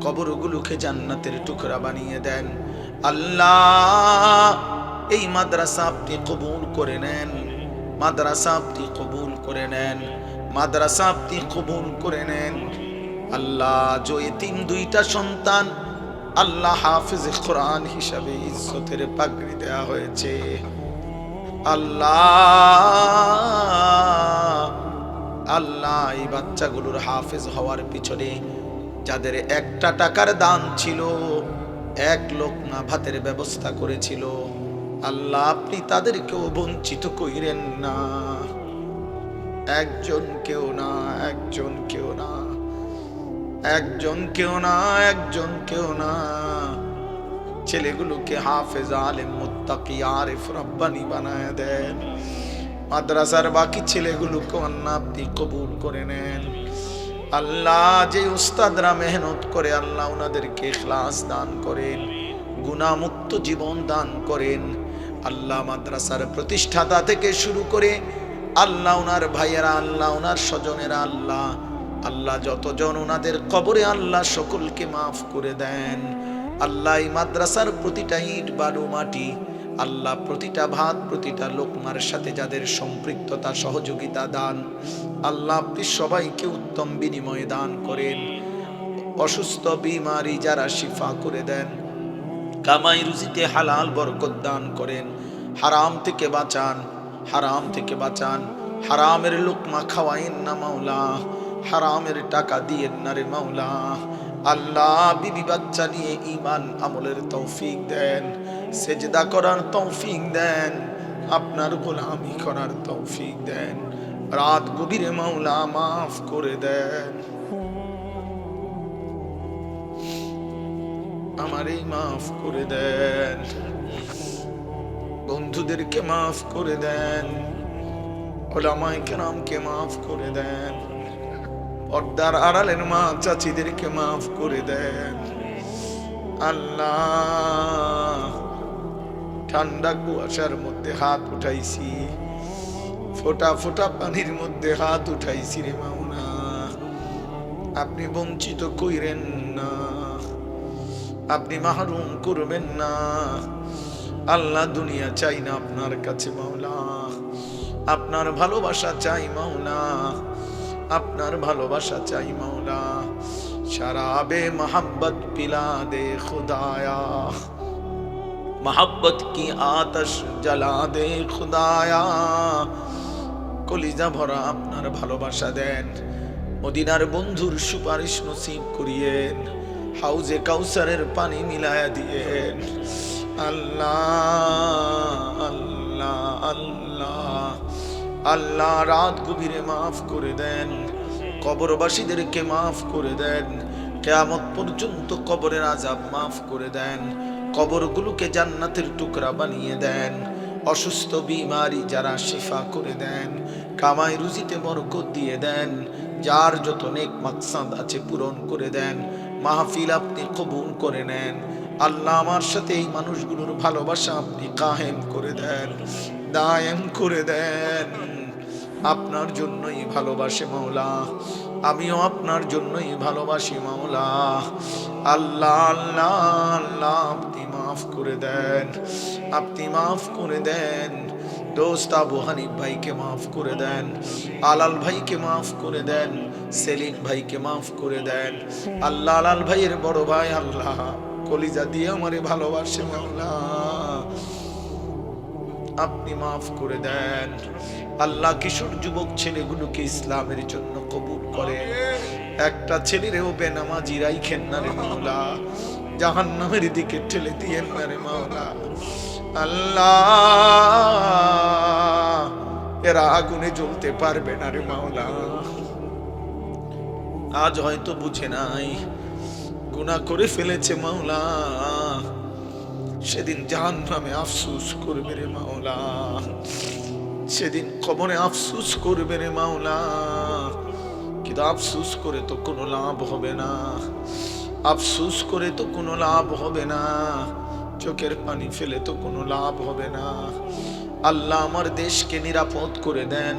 কবরগুলোকে জান্নাতের টুকরা বানিয়ে দেন। আল্লাহ এই মাদ্রাসা আপনি কবুল করে নেন, মাদ্রাসা আপনি কবুল করে নেন, মাদ্রাসা আপনি কবুল করে নেন। আল্লাহ যে এতিম দুইটা সন্তান আল্লাহ হাফেজ কোরআন হিসাবে ইজ্জতের পাগড়ি দেয়া হয়েছে, আল্লাহ আল্লাহ এই বাচ্চাগুলোর হাফেজ হওয়ার পিছনে যাদের একটা টাকার দান ছিল, এক লোকমা ভাতের ব্যবস্থা করেছিল, আল্লাহ আপনি তাদেরকেও বঞ্চিত কইরেন না, একজন কেউ না, একজন কেউ না, একজন কেউ না, একজন কেউ না। ছেলেগুলোকে হাফেজ আলেম মুত্তাকি আরিফ রব্বানি বানায় দেন। মাদ্রাসার বাকি ছেলেগুলোকে আল্লাহ আপনি কবুল করে নেন। আল্লাহ যে উস্তাদরা মেহনত করে আল্লাহ ওনাদেরকে ইখলাস দান করেন, গুনাহমুক্ত জীবন দান করেন। আল্লাহ মাদ্রাসার প্রতিষ্ঠাতা থেকে শুরু করে আল্লাহ ওনার ভাইয়েরা, আল্লাহ ওনার স্বজনেরা, আল্লাহ আল্লাহ যতজন ওনাদের কবরে আল্লাহ সকলকে মাফ করে দেন। আল্লাহ এই মাদ্রাসার প্রতিটা ইট বালু মাটি, আল্লাহ প্রতিটা ভাত প্রতিটা লোকমার সাথে যাদের সম্পৃক্ততা সহযোগিতা দান, আল্লাহ আপনি সবাইকে উত্তম বিনিময়ে দান করেন। অসুস্থ বিমারি যারা শিফা করে দেন, কামাই রুজিতে হালাল বরকত দান করেন, হারাম থেকে বাঁচান, হারাম থেকে বাঁচান, হারামের লোকমা খাওয়াইন না মাওলা, হারামের টাকা দিয়েন না রে মাওলা। আল্লাহ বিবি বাচ্চা নিয়ে ঈমান আমলের তৌফিক দেন, সেজদা করার তৌফিক দেন, আপনার গোলামি করার তৌফিক দেন। রাত গভীরে মাওলা মাফ করে দেন, আমারই মাফ করে দেন, বন্ধুদেরকে মাফ করে দেন, ওলামায়ে কেরামকে মাফ করে দেন, পর্দার আড়ালের মা চাচিদেরকে মাফ করে দেন। আল্লাহ ঠান্ডা কুয়াশার মধ্যে হাত উঠাইছি, ফোটা ফোটা পানির মধ্যে হাত উঠাইছি রে মাওলা, আপনি বঞ্চিত কইরেন না, আপনি মাহরুম করবেন না। আল্লাহ দুনিয়া চাই না আপনার কাছে মাওলা, আপনার ভালোবাসা চাই মাওলা, আপনার ভালোবাসা চাই মাওলা। शराबे मोहब्बत पिला दे खुदाया, मोहब्बत की आतश जला दे खुदाया। কলিজা ভরা আপনার ভালোবাসা দেন, মদিনার বন্ধুর সুপারিশ নসিব করিয়েন, হাউজে কাউসারের পানি মিলায়া দিয়েন। আল্লাহ আল্লাহ আল্লাহ আল্লাহ রাত গভীরে মাফ করে দেন, কবরবাসীদেরকে মাফ করে দেন, কিয়ামত পর্যন্ত কবরের আযাব মাফ করে দেন, কবরগুলোকে জান্নাতের টুকরা বানিয়ে দেন, অসুস্থ বিমারি যারা শিফা করে দেন, কামাই রুজিতে বরকত দিয়ে দেন, যার যত নেক মাকসাদ আছে পূরণ করে দেন, মাহফিল আপনি কবুল করে নেন। আল্লাহ আমার সাথে এই মানুষগুলোর ভালোবাসা আপনি কায়েম করে দেন, দায়েম করে দেন। আপনার জন্যই ভালোবাসে মাওলা, আমিও আপনার জন্যই ভালোবাসি মাওলা। আল্লাহ আল্লাহ আল্লাহ আপনি মাফ করে দেন, আপনি মাফ করে দেন। দোস্ত আবু হানিফ ভাইকে মাফ করে দেন, আলাল ভাইকে মাফ করে দেন, সেলিম ভাইকে মাফ করে দেন। আল্লাহ আলাল ভাইয়ের বড় ভাই আল্লাহ কলিজা দিয়ে আমারে ভালোবাসে মাওলা, আপনি মাফ করে দেন। আল্লাহ কিশোর যুবক ছেলেগুলোকে ইসলামের জন্য কবুল করেন, একটা ছেলেরেও বেনামাজি রাইখেন না রে মাওলা, জাহান্নামের দিকে ঠেলে দিয়েন না রে মাওলা। আল্লাহ এরা আগুনে জ্বলতে পারবে না রে মাওলা, আজ হয়তো বুঝে নাই, গুনাহ করে ফেলেছে মাওলা, সেদিন জাহান্নামে আফসোস করবে রে মাওলা, সেদিন কবরে আফসোস করবে রে মাওলা। কিন্তু আফসোস করে তো কোনো লাভ হবে না, আফসোস করে তো কোনো লাভ হবে না, চোখের পানি ফেলে তো কোনো লাভ হবে না। আল্লাহ আমার দেশকে নিরাপদ করে দেন,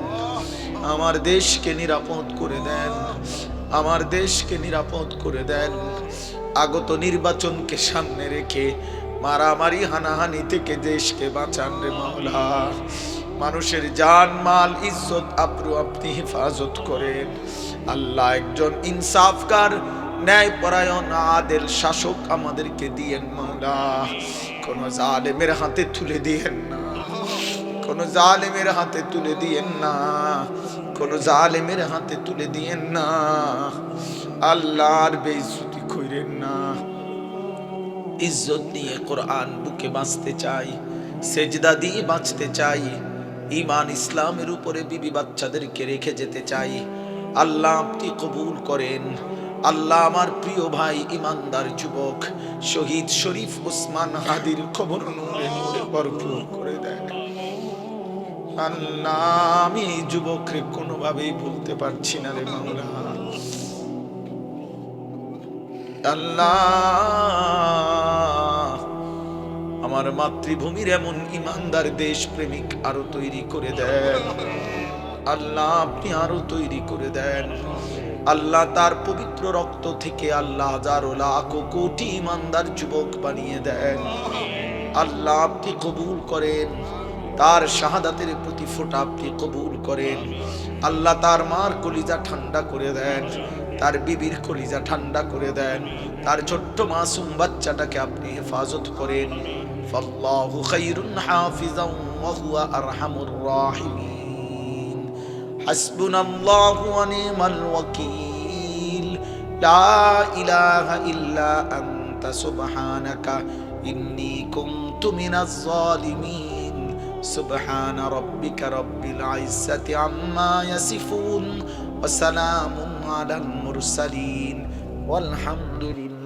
আমার দেশকে নিরাপদ করে দেন, আমার দেশকে নিরাপদ করে দেন। আগত নির্বাচনকে সামনে রেখে মারামারি হানাহানি থেকে দেশকে বাঁচান রে মাওলা। মানুষের জান মাল ইজ্জত আবরু আপনি হেফাজত করেন আল্লাহ। একজন ইনসাফকার ন্যায়পরায়ণ আদেল শাসক আমাদেরকে দিয়েন মাওলা। কোন জালেমের হাতে তুলে দিয়েন না, কোন জালেমের হাতে তুলে দিয়েন না, কোন জালেমের হাতে তুলে দিয়েন না আল্লাহর বেইজ্জতি কইরেন না। ইজ্জত নিয়ে কোরআন বুকে বাঁচতে চাই, সেজদা দিয়ে বাঁচতে চাই, ঈমান ইসলামের উপরে বিবি বাচ্চাদেরকে রেখে যেতে চাই। আল্লাহ আপনি কবুল করেন। আল্লাহ আমার প্রিয় ভাই ইমানদার যুবক শহীদ শরীফ ওসমান হাদির কবর নূরে নূরে ভরপুর করে দেন আল্লাহ। আমি এই যুবককে কোনোভাবেই ভুলতে পারছি না রে মাওলা। আল্লাহ আমার মাতৃভূমির এমন ইমানদার দেশ প্রেমিক আরো তৈরি করে দেন আল্লাহ, আপনি আরো তৈরি করে দেন আল্লাহ। তার পবিত্র রক্ত থেকে আল্লাহ হাজারো লাখ কোটি ইমানদার যুবক বানিয়ে দেন আল্লাহ। আপনি কবুল করেন, তার শাহাদাতের প্রতি ফোঁটা আপনি কবুল করেন আল্লাহ। তার মার কলিজা ঠান্ডা করে দেন, তার বিবির কলিজা ঠান্ডা করে দেন, তার ছোট্ট মাসুম বাচ্চাটাকে আপনি হেফাজত করেন। ফাল্লাহু খায়রুন হাফিজান ওয়া হুয়া আরহামুর রাহিমিন। হাসবুনাল্লাহু ওয়া নি'মাল ওয়াকিল। লা ইলাহা ইল্লা আনতা সুবহানাকা ইন্নী কুনতু মিনাজ জালিমিন। সুবহান রাব্বিকা রাব্বিল ইজ্জাতি আম্মা ইয়াসিফুন ওয়া সালামুন আলাল মুরসালিন ওয়ালহামদুলিল্লাহ।